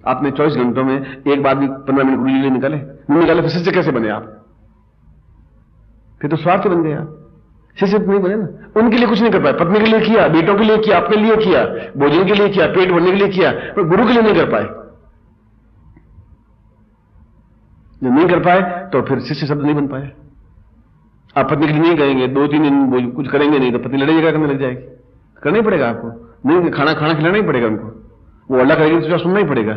आपने 24 घंटों में एक बार भी 15 मिनट गुरु जी के लिए निकाले नहीं निकाले, फिर शिष्य कैसे बने आप? फिर तो स्वार्थ बन गए आप, शिष्य नहीं बने ना। उनके लिए कुछ नहीं कर पाए, पत्नी के लिए किया, बेटों के लिए किया, अपने लिए किया, भोजन के लिए किया, पेट भरने के लिए किया, पर गुरु के लिए नहीं कर पाए। जो नहीं कर पाए तो फिर शिष्य शब्द नहीं बन पाए। आप पत्नी के लिए नहीं करेंगे, 2-3 दिन कुछ करेंगे नहीं तो पत्नी लड़ाई झगड़ा करने लग जाएगी, करना ही पड़ेगा आपको, नहीं खाना खिलाना ही पड़ेगा उनको। वो अल्लाह करेगी तो सुनना ही पड़ेगा,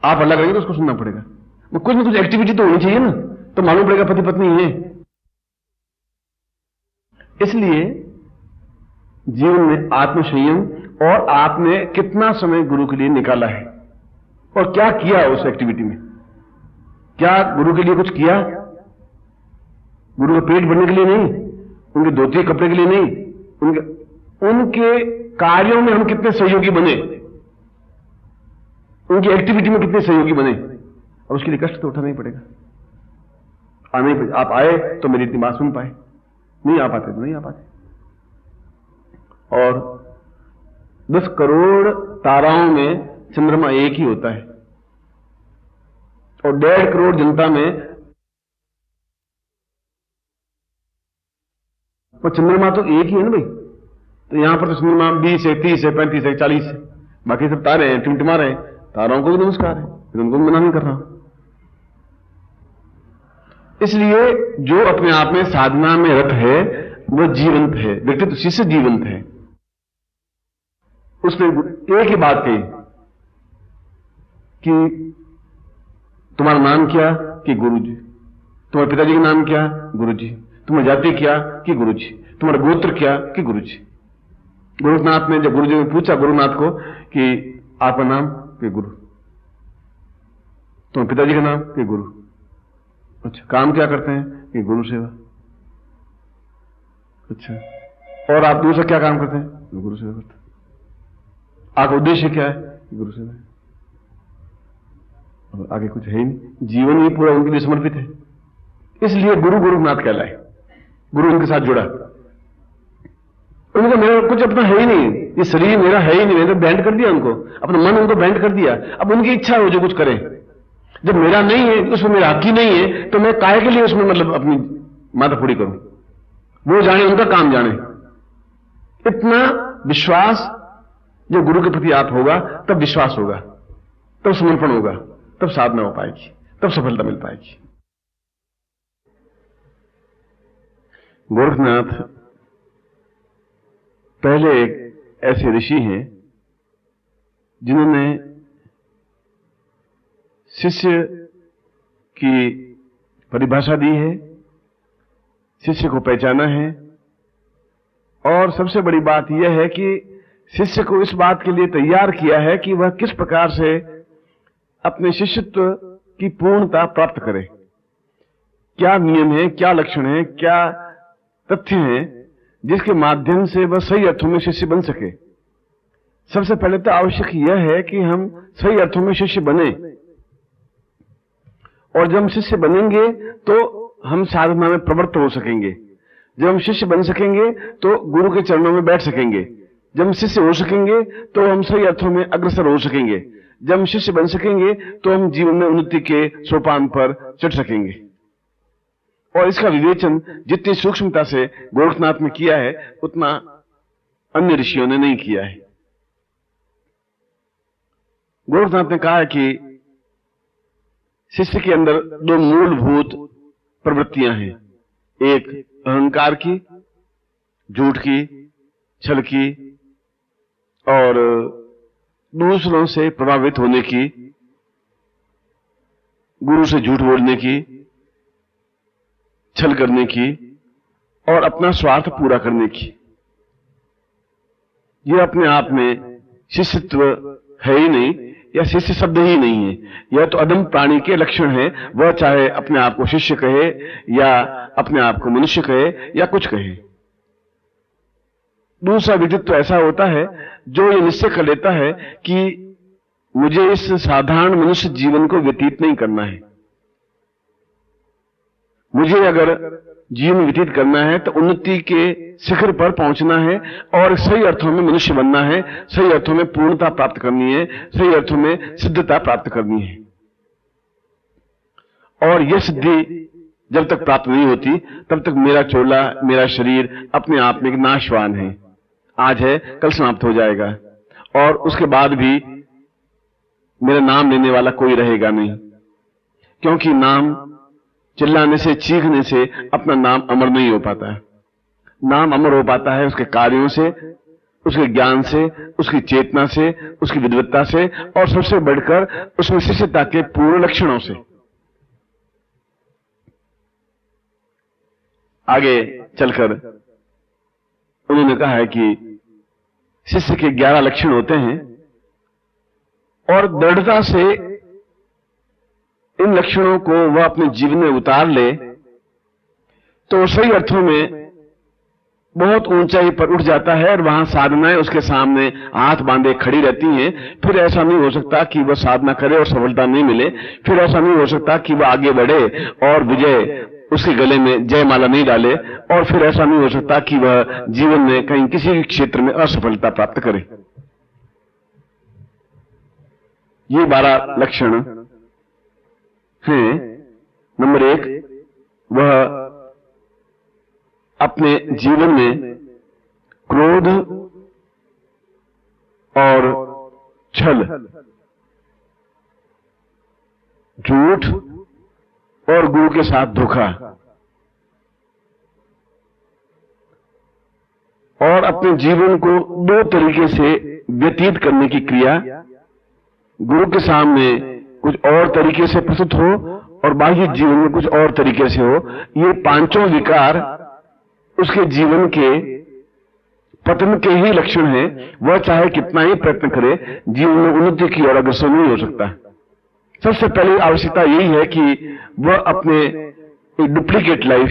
आप अल्लाह करेंगे तो उसको सुनना पड़ेगा। कुछ ना कुछ एक्टिविटी तो होनी चाहिए ना, तो मालूम पड़ेगा पति पत्नी है। इसलिए जीवन में आत्मसंयम, और आपने कितना समय गुरु के लिए निकाला है और क्या किया उस एक्टिविटी में। क्या गुरु के लिए कुछ किया? गुरु का पेट भरने के लिए नहीं, उनके धोती कपड़े के लिए नहीं, उनके कार्यों में हम कितने सहयोगी बने, उनकी एक्टिविटी में कितने सहयोगी बने। और उसके लिए कष्ट तो उठाना ही पड़ेगा, आना ही पड़ेगा। आप आए तो मेरी इतनी बात सुन पाए, नहीं आ पाते तो नहीं आ पाते। और 10 करोड़ ताराओं में चंद्रमा एक ही होता है, और 1.5 करोड़ जनता में वो चंद्रमा तो एक ही है ना भाई। तो यहां पर तो चंद्रमा 20 है, 30 है, 35 है, 40 है, बाकी सब तारे हैं, टिमटिमा रहे हैं। तारों को भी नमस्कार है, फिर उनको भी मना नहीं कर रहा। इसलिए जो अपने आप में साधना में रत है वह जीवंत है, व्यक्ति तो शिष्य जीवंत है। उसने एक ही बात कही कि तुम्हारा नाम क्या? कि गुरु जी। तुम्हारे पिताजी का नाम क्या? गुरु जी। तुम्हारी जाति क्या? कि गुरु जी। तुम्हारा गोत्र क्या? कि गुरु जी। गोरखनाथ ने जब गुरु जी ने पूछा गुरुनाथ को कि आपका नाम? कि गुरु। तुम्हारे पिताजी का नाम? कि गुरु। अच्छा, काम क्या करते हैं? कि गुरु सेवा। अच्छा, और आप दूसरा क्या काम करते हैं? गुरु सेवा करते हैं। आपका उद्देश्य क्या है? गुरु सेवा। और आगे कुछ है ही नहीं, जीवन ही पूरा उनके लिए समर्पित है। इसलिए गुरु गोरखनाथ कहलाए, गुरु उनके साथ जुड़ा। उनको मेरा कुछ अपना है ही नहीं, ये शरीर मेरा है ही नहीं, मैंने तो बैंड कर दिया उनको, अपना मन उनको बैंड कर दिया। अब उनकी इच्छा हो जो कुछ करें। जब मेरा नहीं है, उसमें मेरा हक ही नहीं है, तो मैं काहे के लिए उसमें मतलब अपनी माथाफोड़ी करूं? वो जाने, उनका काम जाने। इतना विश्वास जब गुरु के प्रति आप होगा, तब विश्वास होगा, तब समर्पण होगा, तब साधना हो पाएगी, तब सफलता मिल पाएगी। गोरखनाथ पहले एक ऐसे ऋषि हैं जिन्होंने शिष्य की परिभाषा दी है, शिष्य को पहचाना है, और सबसे बड़ी बात यह है कि शिष्य को इस बात के लिए तैयार किया है कि वह किस प्रकार से अपने शिष्यत्व की पूर्णता प्राप्त करे। क्या नियम है, क्या लक्षण है, क्या तथ्य हैं जिसके माध्यम से वह सही अर्थों में शिष्य बन सके। सबसे पहले तो आवश्यक यह है कि हम सही अर्थों में शिष्य बने, और जब हम शिष्य बनेंगे तो हम साधना में प्रवृत्त हो सकेंगे। जब हम शिष्य बन सकेंगे तो गुरु के चरणों में बैठ सकेंगे। जब हम शिष्य हो सकेंगे तो हम सही अर्थों में अग्रसर हो सकेंगे। जब हम शिष्य बन सकेंगे तो हम जीवन में उन्नति के सोपान पर चढ़ सकेंगे। और इसका विवेचन जितनी सूक्ष्मता से गोरखनाथ ने किया है, उतना अन्य ऋषियों ने नहीं किया है। गोरखनाथ ने कहा है कि शिष्य के अंदर 2 मूलभूत प्रवृत्तियां हैं, एक अहंकार की, झूठ की, छल की, और दूसरों से प्रभावित होने की, गुरु से झूठ बोलने की, छल करने की, और अपना स्वार्थ पूरा करने की। यह अपने आप में शिष्यत्व है ही नहीं, या शिष्य शब्द ही नहीं है। यह तो अदम प्राणी के लक्षण है, वह चाहे अपने आप को शिष्य कहे या अपने आप को मनुष्य कहे या कुछ कहे। दूसरा व्यक्तित्व ऐसा होता है जो ये निश्चय कर लेता है कि मुझे इस साधारण मनुष्य जीवन को व्यतीत नहीं करना है। मुझे अगर जीवन व्यतीत करना है तो उन्नति के शिखर पर पहुंचना है, और सही अर्थों में मनुष्य बनना है, सही अर्थों में पूर्णता प्राप्त करनी है, सही अर्थों में सिद्धता प्राप्त करनी है। और यह सिद्धि जब तक प्राप्त नहीं होती तब तक मेरा चोला, मेरा शरीर अपने आप में एक नाशवान है। आज है, कल समाप्त हो जाएगा, और उसके बाद भी मेरा नाम लेने वाला कोई रहेगा नहीं, क्योंकि नाम चिल्लाने से, चीखने से अपना नाम अमर नहीं हो पाता है। नाम अमर हो पाता है उसके कार्यों से, उसके ज्ञान से, उसकी चेतना से, उसकी विद्वत्ता से, और सबसे बढ़कर उसमें शिष्यता के पूर्ण लक्षणों से। आगे चलकर उन्होंने कहा है कि शिष्य के 11 लक्षण होते हैं और दृढ़ता से इन लक्षणों को वह अपने जीवन में उतार ले तो सही अर्थों में बहुत ऊंचाई पर उठ जाता है और वहां साधनाएं उसके सामने हाथ बांधे खड़ी रहती हैं। फिर ऐसा नहीं हो सकता कि वह साधना करे और सफलता नहीं मिले। फिर ऐसा नहीं हो सकता कि वह आगे बढ़े और विजय उसके गले में जयमाला नहीं डाले। और फिर ऐसा नहीं हो सकता कि वह जीवन में कहीं किसी भी क्षेत्र में असफलता प्राप्त करे। ये 12 लक्षण हैं। नंबर 1, वह अपने जीवन में क्रोध और छल, झूठ और गुरु के साथ धोखा, और अपने जीवन को 2 तरीके से व्यतीत करने की क्रिया, गुरु के सामने कुछ और तरीके से प्रस्तुत हो और बाह्य जीवन में कुछ और तरीके से हो। ये 5 विकार उसके जीवन के पतन के ही लक्षण हैं। वह चाहे कितना ही प्रयत्न करे, जीवन में उन्नति की ओर अग्रसर नहीं हो सकता। सबसे पहली आवश्यकता यही है कि वह अपने डुप्लीकेट लाइफ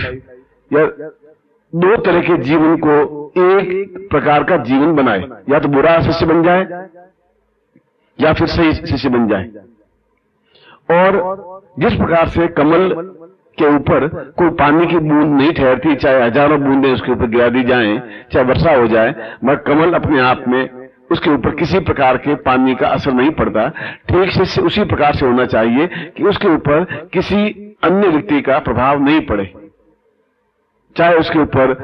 या 2 तरह के जीवन को एक प्रकार का जीवन बनाए। या तो बुरा शिष्य बन जाए या फिर सही शिष्य बन जाए। और जिस प्रकार से कमल के ऊपर कोई पानी की बूंद नहीं ठहरती, चाहे हजारों बूंदें उसके ऊपर गिरा दी जाएं, चाहे वर्षा हो जाए, मगर कमल अपने आप में उसके ऊपर किसी प्रकार के पानी का असर नहीं पड़ता। ठीक से उसी प्रकार से होना चाहिए कि उसके ऊपर किसी अन्य व्यक्ति का प्रभाव नहीं पड़े। चाहे उसके ऊपर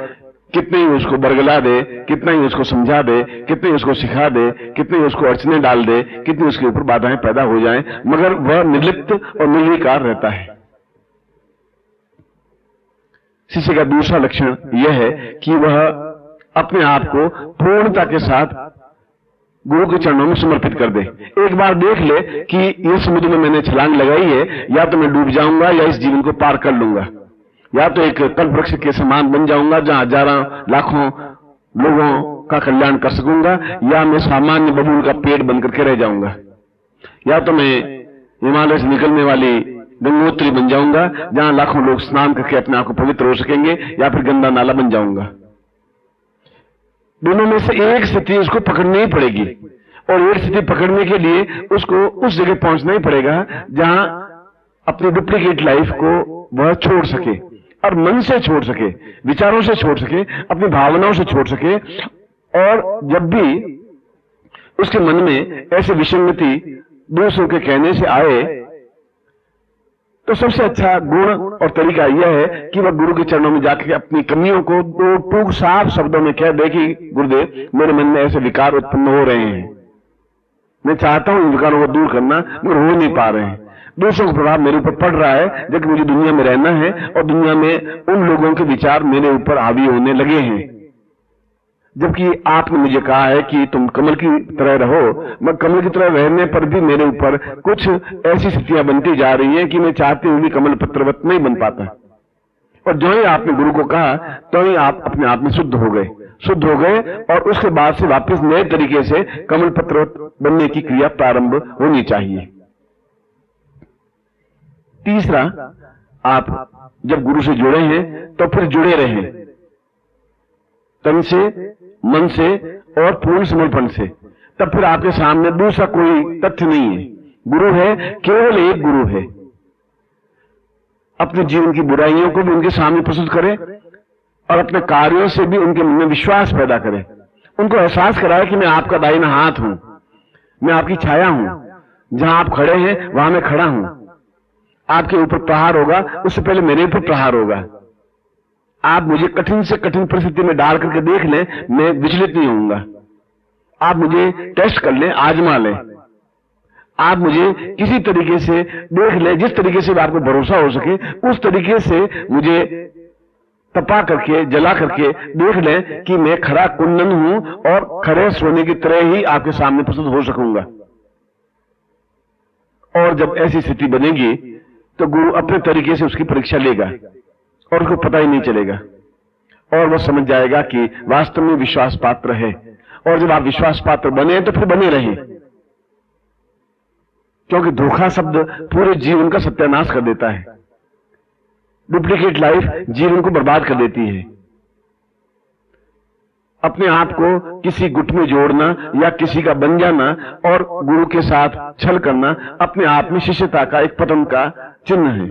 कितने ही उसको बरगला दे, कितना ही उसको समझा दे, कितने ही उसको सिखा दे, कितने ही उसको अड़चने डाल दे, कितनी उसके ऊपर बाधाएं पैदा हो जाएं, मगर वह निर्लिप्त और निर्विकार रहता है। शिष्य का दूसरा लक्षण यह है कि वह अपने आप को पूर्णता के साथ गुरु के चरणों में समर्पित कर दे। एक बार देख ले कि इस समुद्र में मैंने छलांग लगाई है, या तो मैं डूब जाऊंगा या इस जीवन को पार कर लूंगा, या तो एक कल्प वृक्ष के समान बन जाऊंगा जहां हजारों लाखों लोगों का कल्याण कर सकूंगा, या मैं सामान्य बबूल का पेड़ बनकर के रह जाऊंगा, या तो मैं हिमालय से निकलने वाली गंगोत्री बन जाऊंगा जहां लाखों लोग स्नान करके अपने आप को पवित्र हो सकेंगे, या फिर गंदा नाला बन जाऊंगा। दोनों में से एक स्थिति उसको पकड़नी ही पड़ेगी, और एक स्थिति पकड़ने के लिए उसको उस जगह पहुंचना ही पड़ेगा जहां अपनी डुप्लीकेट लाइफ को वह छोड़ सके, और मन से छोड़ सके, विचारों से छोड़ सके, अपनी भावनाओं से छोड़ सके। और जब भी उसके मन में ऐसी विसंगति दूसरों के कहने से आए तो सबसे अच्छा गुण और तरीका यह है कि वह गुरु के चरणों में जाकर अपनी कमियों को 2 टूक साफ शब्दों में कह दे कि गुरुदेव, मेरे मन में ऐसे विकार उत्पन्न हो रहे हैं, मैं चाहता हूं इन विकारों को दूर करना, मगर हो नहीं पा रहे हैं। दूसरों का प्रभाव मेरे ऊपर पड़ रहा है, जबकि मुझे दुनिया में रहना है और दुनिया में उन लोगों के विचार मेरे ऊपर हावी होने लगे हैं, जबकि आपने मुझे कहा है कि तुम कमल की तरह रहो। मगर कमल की तरह रहने पर भी मेरे ऊपर कुछ ऐसी स्थितियां बनती जा रही हैं कि मैं चाहते हुए भी कमल पत्रवत नहीं बन पाता। और जो ही आपने गुरु को कहा तो ही आप अपने आप में शुद्ध हो गए, और उसके बाद से वापस नए तरीके से कमल पत्रवत बनने की क्रिया प्रारंभ होनी चाहिए। तीसरा, आप जब गुरु से जुड़े हैं तो फिर जुड़े रहें, तन से, मन से और पूर्ण समर्पण से। तब फिर आपके सामने दूसरा कोई तथ्य नहीं है। गुरु है, केवल एक गुरु है। अपने जीवन की बुराइयों को भी उनके सामने प्रस्तुत करें और अपने कार्यों से भी उनके मन में विश्वास पैदा करें। उनको एहसास कराए कि मैं आपका दाहिना हाथ हूं, मैं आपकी छाया हूं, जहां आप खड़े हैं वहां मैं खड़ा हूं। आपके ऊपर प्रहार होगा, उससे पहले मेरे ऊपर प्रहार होगा। आप मुझे कठिन से कठिन परिस्थिति में डाल करके देख लें, मैं विचलित नहीं होऊंगा। आप मुझे टेस्ट कर लें, आजमा लें, आप मुझे किसी तरीके से देख लें, जिस तरीके से आपको भरोसा हो सके उस तरीके से मुझे तपा करके, जला करके देख लें कि मैं खरा कुंदन हूं और खरे सोने की तरह ही आपके सामने प्रस्तुत हो सकूंगा। और जब ऐसी स्थिति बनेगी तो गुरु अपने तरीके से उसकी परीक्षा लेगा और उसको पता ही नहीं चलेगा और वह समझ जाएगा कि वास्तव में विश्वास पात्र है। और जब आप विश्वास पात्र बने तो फिर बने रहें, क्योंकि धोखा शब्द पूरे जीवन का सत्यानाश कर देता है। डुप्लीकेट लाइफ जीवन को बर्बाद कर देती है। अपने आप को किसी गुट में जोड़ना या किसी का बन जाना और गुरु के साथ छल करना अपने आप में शिष्यता का एक पतन का चिन्ह है।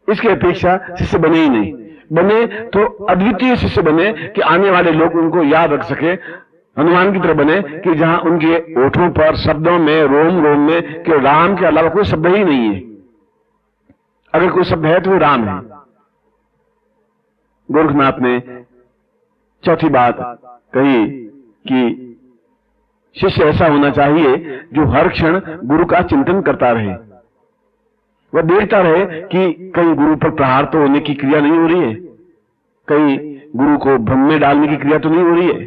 इसकी अपेक्षा शिष्य बने ही नहीं। बने तो अद्वितीय शिष्य बने कि आने वाले लोग उनको याद रख सके। हनुमान की तरह बने कि जहां उनके ओठों पर, शब्दों में, रोम रोम में कि राम के अलावा कोई शब्द ही नहीं है। अगर कोई शब्द है तो वो राम है। गोरखनाथ ने चौथी बात कही कि शिष्य ऐसा होना चाहिए जो हर क्षण गुरु का चिंतन करता रहे। वह देखता रहे कि कहीं गुरु पर प्रहार तो होने की क्रिया नहीं हो रही है, कहीं गुरु को भ्रम में डालने की क्रिया तो नहीं हो रही है,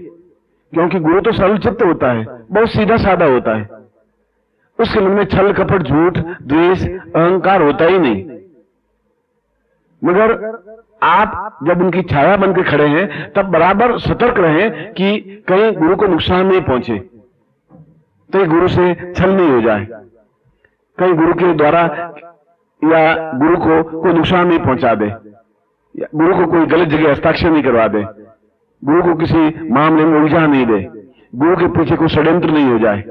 क्योंकि गुरु तो सरल चित्त होता है, बहुत सीधा साधा होता है। उसके मन में छल कपट, झूठ, द्वेष, अहंकार होता ही नहीं। मगर आप जब उनकी छाया बनकर खड़े हैं तब बराबर सतर्क रहें कि कहीं गुरु को नुकसान नहीं पहुंचे, कहीं गुरु से छल नहीं हो जाए, कहीं गुरु के द्वारा या गुरु को कोई नुकसान नहीं पहुंचा दे, या गुरु को कोई गलत जगह हस्ताक्षर नहीं करवा दे, गुरु को किसी मामले में उलझा नहीं दे, गुरु के पीछे कोई षड्यंत्र नहीं हो जाए,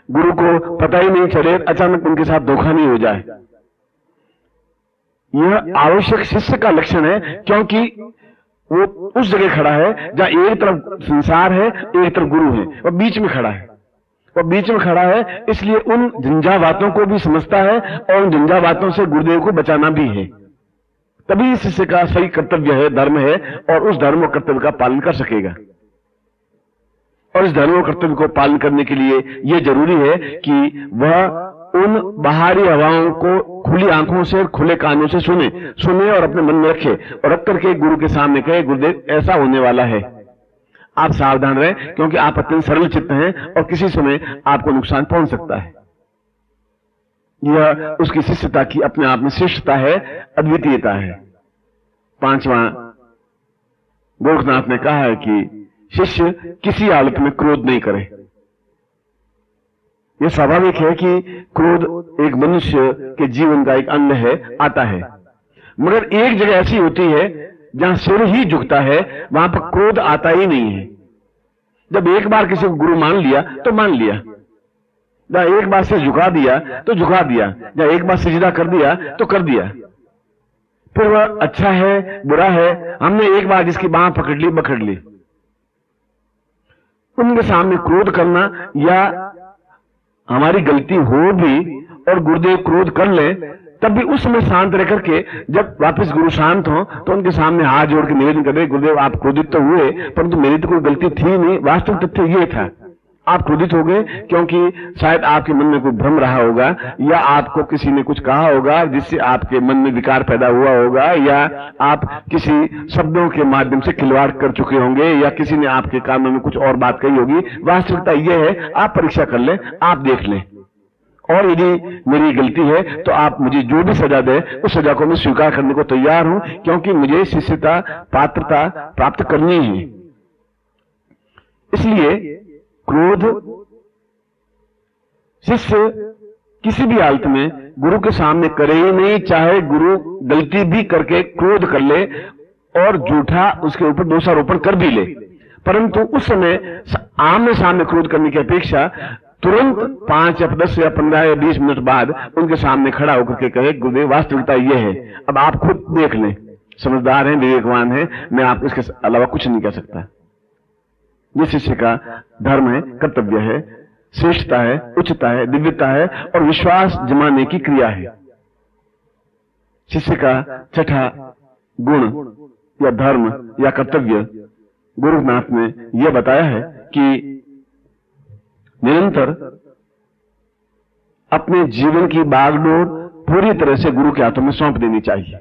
गुरु को पता ही नहीं चले अचानक उनके साथ धोखा नहीं हो जाए। यह आवश्यक शिष्य का लक्षण है, क्योंकि वो उस जगह खड़ा है जहां एक तरफ संसार है, एक तरफ गुरु है, वह बीच में खड़ा है। वह बीच में खड़ा है इसलिए उन झंझावातों को भी समझता है और उन झंझावातों से गुरुदेव को बचाना भी है। तभी शिष्य का सही कर्तव्य है, धर्म है, और उस धर्म और कर्तव्य का पालन कर सकेगा। और इस धर्म और कर्तव्य को पालन करने के लिए यह जरूरी है कि वह उन बाहरी हवाओं को खुली आंखों से, खुले कानों से सुने और अपने मन में रखे और रख करके गुरु के सामने कहे, गुरुदेव ऐसा होने वाला है, आप सावधान रहें, क्योंकि आप अत्यंत सरल चित्त हैं और किसी समय आपको नुकसान पहुंच सकता है। यह उसकी शिष्यता की अपने आप में श्रेष्ठता है, अद्वितीयता है। पांचवां, गोरखनाथ ने कहा है कि शिष्य किसी हालत में क्रोध नहीं करे। यह स्वाभाविक है कि क्रोध एक मनुष्य के जीवन का एक अंग है, आता है, मगर एक जगह ऐसी होती है जहां सिर ही झुकता है, वहां पर क्रोध आता ही नहीं है। जब एक बार किसी को गुरु मान लिया तो मान लिया, जहां एक बार सिर झुका दिया तो झुका दिया, जहां एक बार सिजदा कर दिया तो कर दिया। फिर वह अच्छा है बुरा है, हमने एक बार जिसकी बांह पकड़ ली, पकड़ ली। उनके सामने क्रोध करना या हमारी गलती हो भी और गुरुदेव क्रोध कर ले तब भी उस समय शांत रह करके जब वापस गुरु शांत हो तो उनके सामने हाथ जोड़ के निवेदन करे, गुरुदेव आप क्रोधित तो हुए परंतु मेरी तो कोई गलती थी नहीं, वास्तविक तथ्य ये था, आप क्रोधित हो गए क्योंकि शायद आपके मन में कोई भ्रम रहा होगा या आपको किसी ने कुछ कहा होगा जिससे आपके मन में विकार पैदा हुआ होगा, या आप किसी शब्दों के माध्यम से खिलवाड़ कर चुके होंगे, या किसी ने आपके कानों में कुछ और बात कही होगी। वास्तविकता यह है, आप परीक्षा कर लें, आप देख लें, और यदि मेरी गलती है तो आप मुझे जो भी सजा दे उस सजा को मैं स्वीकार करने को तैयार हूं, क्योंकि मुझे शिष्यता, पात्रता प्राप्त करनी है। इसलिए क्रोध शिष्य किसी भी हालत में गुरु के सामने करे ही नहीं, चाहे गुरु गलती भी करके क्रोध कर ले और झूठा उसके ऊपर दोषारोपण कर भी ले, परंतु उस समय आमने सामने क्रोध करने की अपेक्षा तुरंत 5 या 10 या 15 या 20 मिनट बाद उनके सामने खड़ा होकर के कहे, गुरुदेव वास्तविकता यह है, अब आप खुद देख लें, समझदार हैं, विवेकवान हैं, मैं आपको इसके अलावा कुछ नहीं कह सकता। ये शिष्य का धर्म है, कर्तव्य है, श्रेष्ठता है, उच्चता है, दिव्यता है और विश्वास जमाने की क्रिया है। शिष्य का छठा गुण या धर्म या कर्तव्य गोरखनाथ ने यह बताया है कि निरंतर अपने जीवन की बागडोर पूरी तरह से गुरु के हाथों में सौंप देनी चाहिए।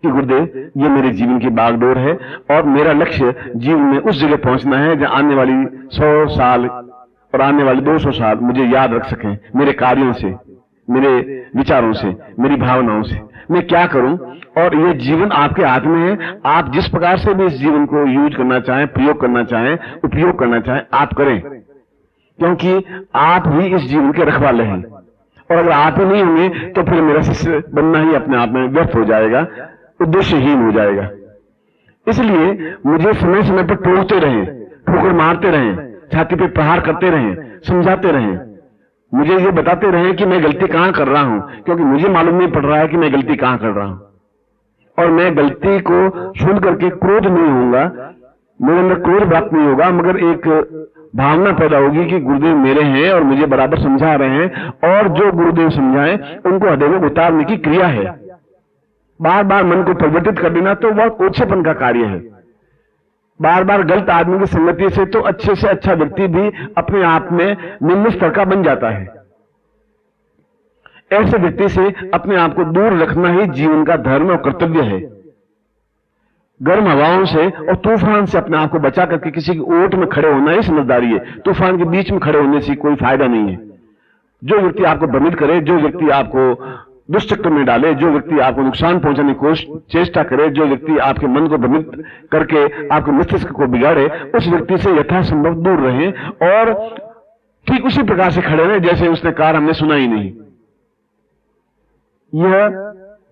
कि गुरुदेव ये मेरे जीवन की बागडोर है और मेरा लक्ष्य जीवन में उस जगह पहुंचना है जहां आने वाली 100 साल और आने वाले 200 साल मुझे याद रख सकें, मेरे कार्यों से, मेरे विचारों से, मेरी भावनाओं से। मैं क्या करूं? और ये जीवन आपके हाथ में है। आप जिस प्रकार से भी इस जीवन को यूज करना चाहें, प्रयोग करना चाहें, उपयोग करना चाहें, आप करें, क्योंकि आप ही इस जीवन के रखवाले हैं। और अगर आप ही नहीं होंगे तो फिर मेरा शिष्य बनना ही अपने आप में व्यर्थ हो जाएगा, उद्देश्यहीन हो जाएगा। इसलिए मुझे समय समय पर टोकते रहें, ठोकर मारते रहें, छाती पे प्रहार करते रहें, समझाते रहें, मुझे ये बताते रहें कि मैं गलती कहां कर रहा हूं, क्योंकि मुझे मालूम नहीं पड़ रहा है कि मैं गलती कहां कर रहा हूं। और मैं गलती को सुन करके क्रोध नहीं होऊंगा, मेरे अंदर क्रोध प्राप्त नहीं होगा, मगर एक भावना पैदा होगी कि गुरुदेव मेरे हैं और मुझे बराबर समझा रहे हैं, और जो गुरुदेव समझाएं उनको हृदय में उतारने की क्रिया है। बार बार मन को परिवर्तित कर देना तो वह ओछेपन का कार्य है। बार बार गलत आदमी की संगति से तो अच्छे से अच्छा व्यक्ति भी अपने आप में निम्न स्तर का बन जाता है। ऐसे व्यक्ति से अपने आप को दूर रखना ही जीवन का धर्म और कर्तव्य है। गर्म हवाओं से और तूफान से अपने आप को बचा करके किसी की ओट में खड़े होना ही समझदारी है। तूफान के बीच में खड़े होने से कोई फायदा नहीं है। जो व्यक्ति आपको भ्रमित करे, जो व्यक्ति आपको दुष्चक्र में डाले, जो व्यक्ति आपको नुकसान पहुंचाने की चेष्टा करे, जो व्यक्ति आपके मन को भ्रमित करके आपके मस्तिष्क को बिगाड़े, उस व्यक्ति से यथासंभव दूर रहें और ठीक उसी प्रकार से खड़े रहें जैसे उसने कहा हमने सुना ही नहीं। यह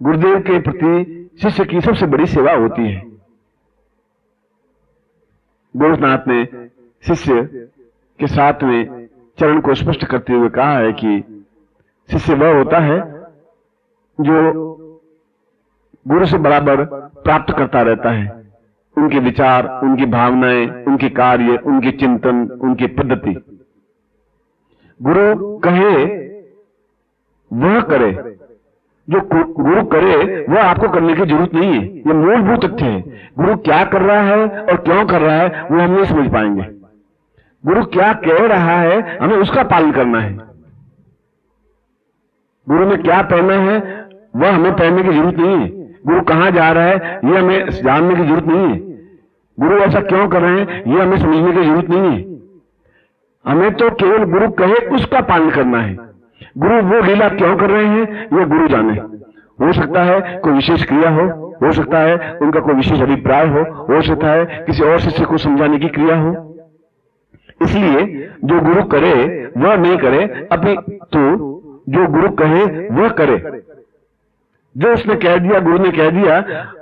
गुरुदेव के प्रति शिष्य की सबसे बड़ी सेवा होती है। गोरखनाथ ने शिष्य के साथ में चरण को स्पष्ट करते हुए कहा है कि शिष्य वह होता है जो गुरु से बराबर प्राप्त करता रहता है, उनके विचार, उनकी भावनाएं, उनके कार्य, उनके चिंतन, उनकी पद्धति। गुरु कहे वह करे, जो गुरु करे वह आपको करने की जरूरत नहीं है। यह मूलभूत तथ्य है। गुरु क्या कर रहा है और क्यों कर रहा है वो हम नहीं समझ पाएंगे। गुरु क्या कह रहा है हमें उसका पालन करना है। गुरु ने क्या पहना है वह हमें पहनने की जरूरत नहीं है। गुरु कहां जा रहा है यह हमें जानने की जरूरत नहीं है। गुरु ऐसा क्यों कर रहे हैं यह हमें समझने की जरूरत नहीं है। हमें तो केवल गुरु कहे उसका पालन करना है। गुरु वो लीला क्यों कर रहे हैं यह गुरु जाने। हो सकता है कोई विशेष क्रिया हो सकता है उनका कोई विशेष अभिप्राय हो सकता है किसी और शिष्य को समझाने की क्रिया हो। इसलिए जो गुरु करे वह नहीं करे, अपितु जो गुरु कहे वह करे। जो उसने कह दिया, गुरु ने कह दिया,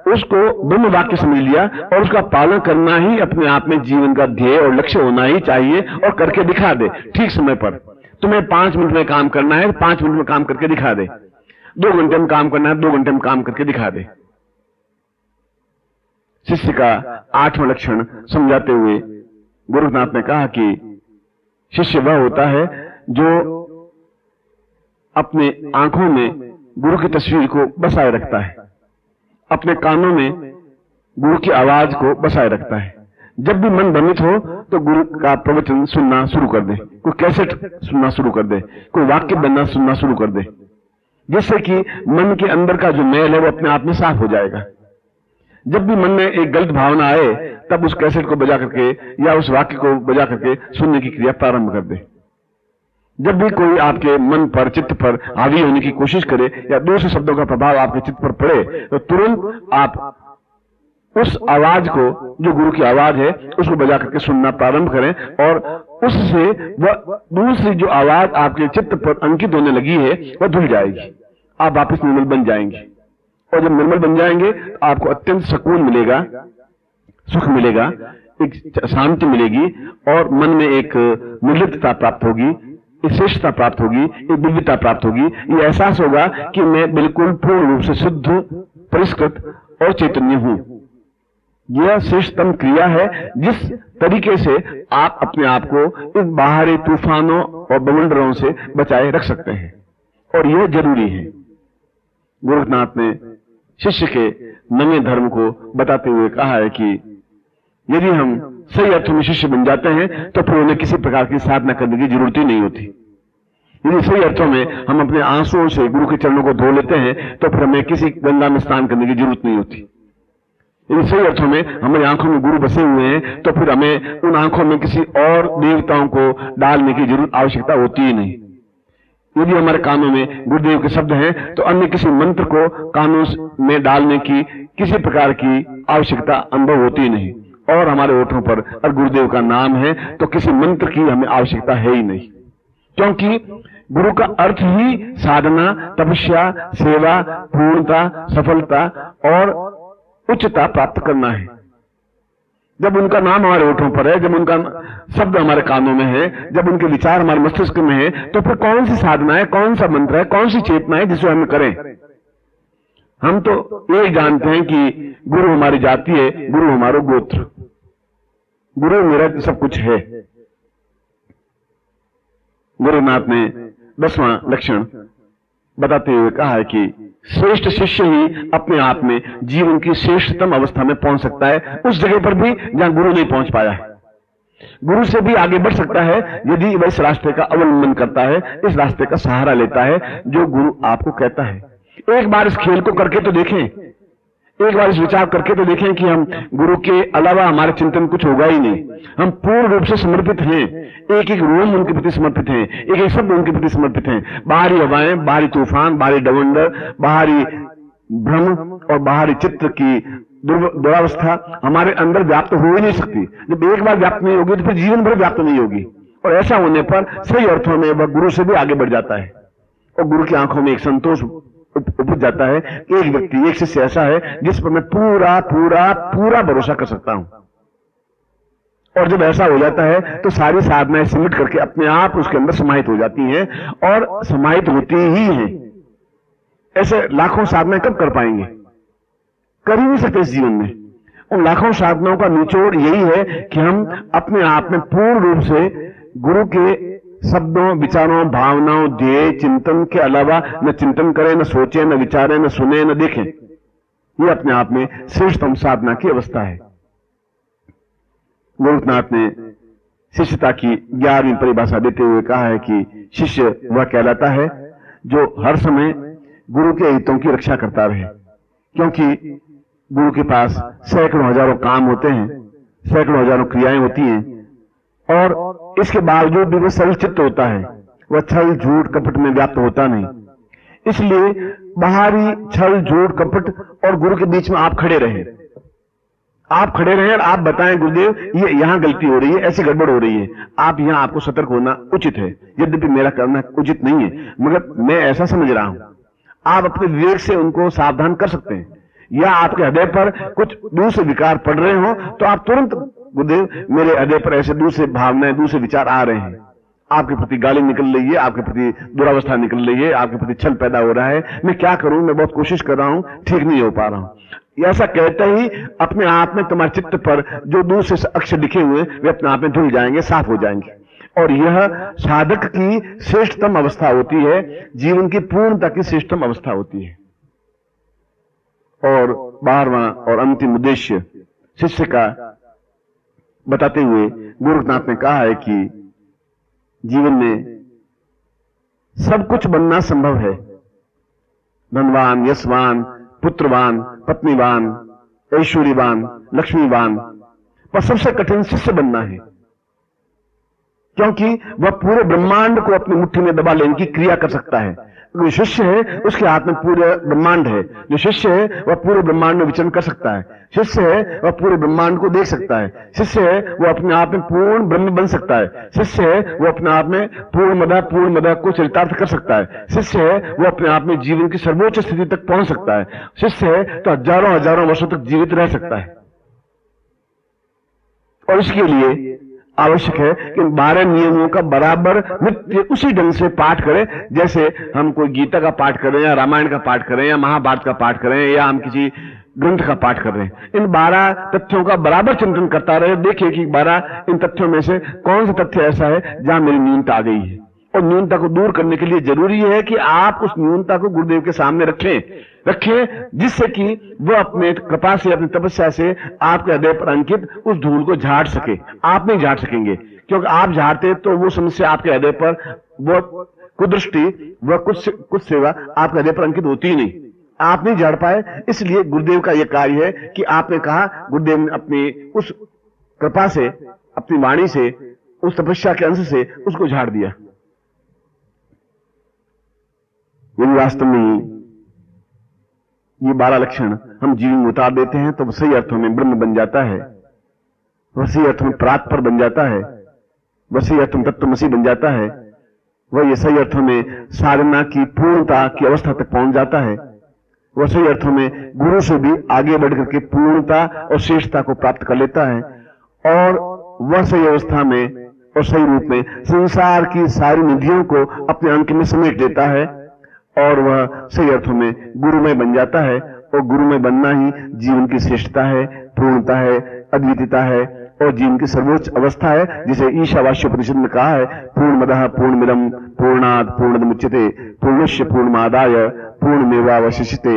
उसको ब्रह्म वाक्य समझ लिया और उसका पालन करना ही अपने आप में जीवन का ध्येय और लक्ष्य होना ही चाहिए। और करके दिखा दे ठीक समय पर। तुम्हें 5 मिनट में काम करना है, 5 मिनट में काम करके दिखा दे। 2 घंटे में काम करना है, 2 घंटे में काम करके दिखा दे। शिष्य का 8वां लक्षण समझाते हुए गोरखनाथ ने कहा कि शिष्य वह होता है जो अपने आंखों में गुरु की तस्वीर को बसाए रखता है, अपने कानों में गुरु की आवाज को बसाए रखता है। जब भी मन भ्रमित हो तो गुरु का प्रवचन सुनना शुरू कर दे, कोई कैसेट सुनना शुरू कर दे, कोई वाक्य बनना सुनना शुरू कर दे, जिससे कि मन के अंदर का जो मैल है वो अपने आप में साफ हो जाएगा। जब भी मन में एक गलत भावना आए तब उस कैसेट को बजा करके या उस वाक्य को बजा करके सुनने की क्रिया प्रारंभ कर दे। जब भी कोई आपके मन पर, चित्त पर हावी होने की कोशिश करे या दूसरे शब्दों का प्रभाव आपके चित्त पर पड़े तो तुरंत आप उस आवाज को, जो गुरु की आवाज है, उसको बजा करके सुनना प्रारंभ करें और उससे वह दूसरी जो आवाज आपके चित्त पर अंकित होने लगी है वह धुल जाएगी। आप वापस निर्मल बन जाएंगे और जब निर्मल बन जाएंगे तो आपको अत्यंत सुकून मिलेगा, सुख मिलेगा, एक शांति मिलेगी और मन में एक निर्लिप्तता प्राप्त होगी, एक श्रेष्ठता प्राप्त होगी, एक दिव्यता प्राप्त होगी। ये एहसास होगा कि मैं बिल्कुल पूर्ण रूप से शुद्ध, परिष्कृत और चैतन्य हूं। यह श्रेष्ठतम क्रिया है जिस तरीके से आप अपने आप को इस बाहरी तूफानों और बवंडरों से बचाए रख सकते हैं और यह जरूरी है। गोरखनाथ ने शिष्य के नवे धर्म को बताते हुए कहा है कि यदि हम सही अर्थों में शिष्य बन जाते हैं तो फिर उन्हें किसी प्रकार की साधना करने की जरूरत ही नहीं होती। यदि सही अर्थों में हम अपने आंसुओं से गुरु के चरणों को धो लेते हैं तो फिर हमें किसी गंगा में स्नान करने की जरूरत नहीं होती। यदि सही अर्थों में हमारी आंखों में गुरु बसे हुए हैं तो फिर हमें उन आंखों में किसी और देवताओं को डालने की जरूरत आवश्यकता होती ही नहीं। यदि हमारे कानों में गुरुदेव के शब्द हैं तो अन्य किसी मंत्र को कानों में डालने की किसी प्रकार की आवश्यकता अनुभव होती ही नहीं। और हमारे होठों पर अगर गुरुदेव का नाम है तो किसी मंत्र की हमें आवश्यकता है ही नहीं, क्योंकि गुरु का अर्थ ही साधना, तपस्या, सेवा, पूर्णता, सफलता और उच्चता प्राप्त करना है। जब उनका नाम हमारे होठों पर है, जब उनका शब्द हमारे कानों में है, जब उनके विचार हमारे मस्तिष्क में है, तो फिर कौन सी साधना है, कौन सा मंत्र है, कौन सी चेतना है जिसे हम करें। हम तो ये जानते हैं कि गुरु हमारी जाति है, गुरु हमारा गोत्र, गुरु मेरा सब कुछ है। गुरुनाथ ने 10वां लक्षण बताते हुए कहा है कि श्रेष्ठ शिष्य ही अपने आप में जीवन की श्रेष्ठतम अवस्था में पहुंच सकता है, उस जगह पर भी जहां गुरु नहीं पहुंच पाया है। गुरु से भी आगे बढ़ सकता है यदि वह इस रास्ते का अवलंबन करता है, इस रास्ते का सहारा लेता है जो गुरु आपको कहता है। एक बार इस खेल को करके तो देखें, एक बार इस विचार करके तो देखें कि हम गुरु के अलावा हमारे चिंतन कुछ होगा ही नहीं। हम पूर्ण रूप से समर्पित हैं, एक एक रोम उनके प्रति समर्पित हैं, एक एक शब्द उनके प्रति समर्पित हैं। बाहरी हवाएं, बाहरी तूफान, बाहरी डवंडर, बाहरी भ्रम और बाहरी चित्त की दुरावस्था हमारे अंदर व्याप्त हो ही नहीं सकती। जब एक बार व्याप्त नहीं होगी तो फिर जीवन भर व्याप्त नहीं होगी, और ऐसा होने पर सही अर्थों में वह गुरु से भी आगे बढ़ जाता है और गुरु की आंखों में एक संतोष उपज जाता है। एक व्यक्ति, एक शिष्य ऐसा है जिस पर मैं पूरा पूरा पूरा भरोसा कर सकता हूं, और जब ऐसा हो जाता है तो सारी साधनाएं सिमट करके अपने आप उसके अंदर समाहित हो जाती हैं और समाहित होती ही हैं। ऐसे लाखों साधनाएं कब कर पाएंगे? कर ही नहीं सकते इस जीवन में। उन लाखों साधनाओं का निचोड़ यही है कि हम अपने आप में पूर्ण रूप से गुरु के शब्दों, विचारों, भावनाओं, ध्येय, चिंतन के अलावा न चिंतन करें, न सोचें, न विचारें, न सुने, न देखें। ये अपने आप में श्रेष्ठतम साधना की अवस्था है। गोरखनाथ ने शिष्यता की 11वीं परिभाषा देते हुए कहा है कि शिष्य वह कहलाता है जो हर समय गुरु के हितों की रक्षा करता रहे, क्योंकि गुरु के पास सैकड़ों हजारों काम होते हैं, सैकड़ों हजारों क्रियाएं होती हैं, और इसके बावजूद भी वह सरल चित्त होता है। वह छल, झूठ, कपट में व्याप्त होता नहीं। इसलिए बाहरी छल, झूठ, कपट और गुरु के बीच में आप खड़े रहें, आप खड़े रहें और आप बताएं गुरुदेव ये यहां गलती हो रही है, ऐसी गड़बड़ हो रही है, आप यहां आपको सतर्क होना उचित है। यद्यपि मेरा करना उचित नहीं है, मगर मैं ऐसा समझ रहा हूं। आप अपने विवेक से उनको सावधान कर सकते हैं। या आपके हृदय पर कुछ दूसरे विकार पड़ रहे हो तो आप तुरंत गुरुदेव मेरे हृदय पर ऐसे दूसरे भावनाएं, दूसरे विचार आ रहे हैं, आपके प्रति गाली निकल रही है, आपके प्रति दुरावस्था निकल रही है, आपके प्रति छल पैदा हो रहा है, मैं क्या करूं, मैं बहुत कोशिश कर रहा हूं, ठीक नहीं हो पा रहा हूं। ऐसा कहते ही अपने आप में तुम्हारे चित्त पर जो दूसरे अक्षर लिखे हुए वे अपने आप में धुल जाएंगे, साफ हो जाएंगे। और यह साधक की श्रेष्ठतम अवस्था होती है, जीवन की पूर्णता की श्रेष्ठतम अवस्था होती है। और 12वां और अंतिम उद्देश्य शिष्य का बताते हुए गोरखनाथ ने कहा है कि जीवन में सब कुछ बनना संभव है। धनवान, यशवान, पुत्रवान, पत्नीवान, ऐश्वर्यवान, लक्ष्मीवान, पर सबसे कठिन शिष्य बनना है, क्योंकि वह पूरे ब्रह्मांड को अपनी मुट्ठी में दबा लेने की क्रिया कर सकता है। जो शिष्य है उसके हाथ में पूरे ब्रह्मांड है। जो शिष्य है वह पूरे ब्रह्मांड में विचरण कर सकता है। शिष्य है वह पूरे ब्रह्मांड को देख सकता है। शिष्य है वह अपने आप में पूर्ण ब्रह्म बन सकता है। शिष्य है वह अपने आप में पूर्ण मदा को चरितार्थ कर सकता है। शिष्य है वह अपने आप में जीवन की सर्वोच्च स्थिति तक पहुंच सकता है। शिष्य है तो हजारों हजारों वर्षों तक जीवित रह सकता है। और इसके लिए आवश्यक है कि 12 नियमों का बराबर नित्य उसी ढंग से पाठ करें, जैसे हम कोई गीता का पाठ करें या रामायण का पाठ करें या महाभारत का पाठ करें या हम किसी ग्रंथ का पाठ कर रहे हैं। इन 12 तथ्यों का बराबर चिंतन करता रहे। देखिए कि 12 इन तथ्यों में से कौन सा तथ्य ऐसा है जहां मेरी न्यूनता आ गई है, और न्यूनता को दूर करने के लिए जरूरी है कि आप उस न्यूनता को गुरुदेव के सामने रखें, जिससे कि वह अपने कृपा से, अपनी तपस्या से आपके हृदय पर अंकित उस धूल को झाड़ सके। आप नहीं झाड़ सकेंगे, क्योंकि आप झाड़ते तो वो समस्या आपके हृदय पर वह कुदृष्टि, वह कुछ सेवा आपके हृदय पर अंकित होती ही नहीं, आप नहीं झाड़ पाए। इसलिए गुरुदेव का यह कार्य है कि आपने कहा, गुरुदेव ने अपनी उस कृपा से, अपनी वाणी से, उस तपस्या के अंश से उसको झाड़ दिया। यदि वास्तव में ये 12 लक्षण हम जीवन में उतार देते हैं तो वह सही अर्थों में ब्रह्म बन जाता है, वह सही अर्थों में परात्पर बन जाता है, वह सही अर्थों में तत्वमसी बन जाता है, वह ये सही अर्थों में साधना की पूर्णता की अवस्था तक पहुंच जाता है, वह सही अर्थों में गुरु से भी आगे बढ़ करके पूर्णता और श्रेष्ठता को प्राप्त कर लेता है, और वह सही अवस्था में और सही रूप में संसार की सारी निधियों को अपने अंक में समेट लेता है, और वह सही अर्थों में गुरुमय बन जाता है। और गुरुमय बनना ही जीवन की श्रेष्ठता है, पूर्णता है, अद्वितीयता है और जीवन की सर्वोच्च अवस्था है, जिसे ईशावास्योपनिषद में कहा है, पूर्णमदः पूर्णमिदं पूर्णात् पूर्णमुच्यते पूर्णस्य पूर्णमादाय पूर्णमेवावशिष्यते।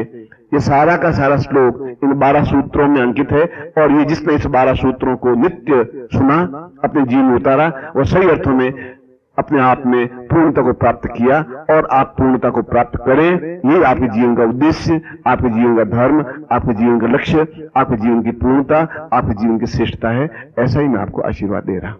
ये सारा का सारा श्लोक इन 12 सूत्रों में अंकित है, और ये जिसने इस 12 सूत्रों को नित्य सुना, अपने जीवन में उतारा, वह सही अर्थों में अपने आप में पूर्णता को प्राप्त किया। और आप पूर्णता को प्राप्त करें, ये आपके जीवन का उद्देश्य, आपके जीवन का धर्म, आपके जीवन का लक्ष्य, आपके जीवन की पूर्णता, आपके जीवन की श्रेष्ठता है। ऐसा ही मैं आपको आशीर्वाद दे रहा हूं।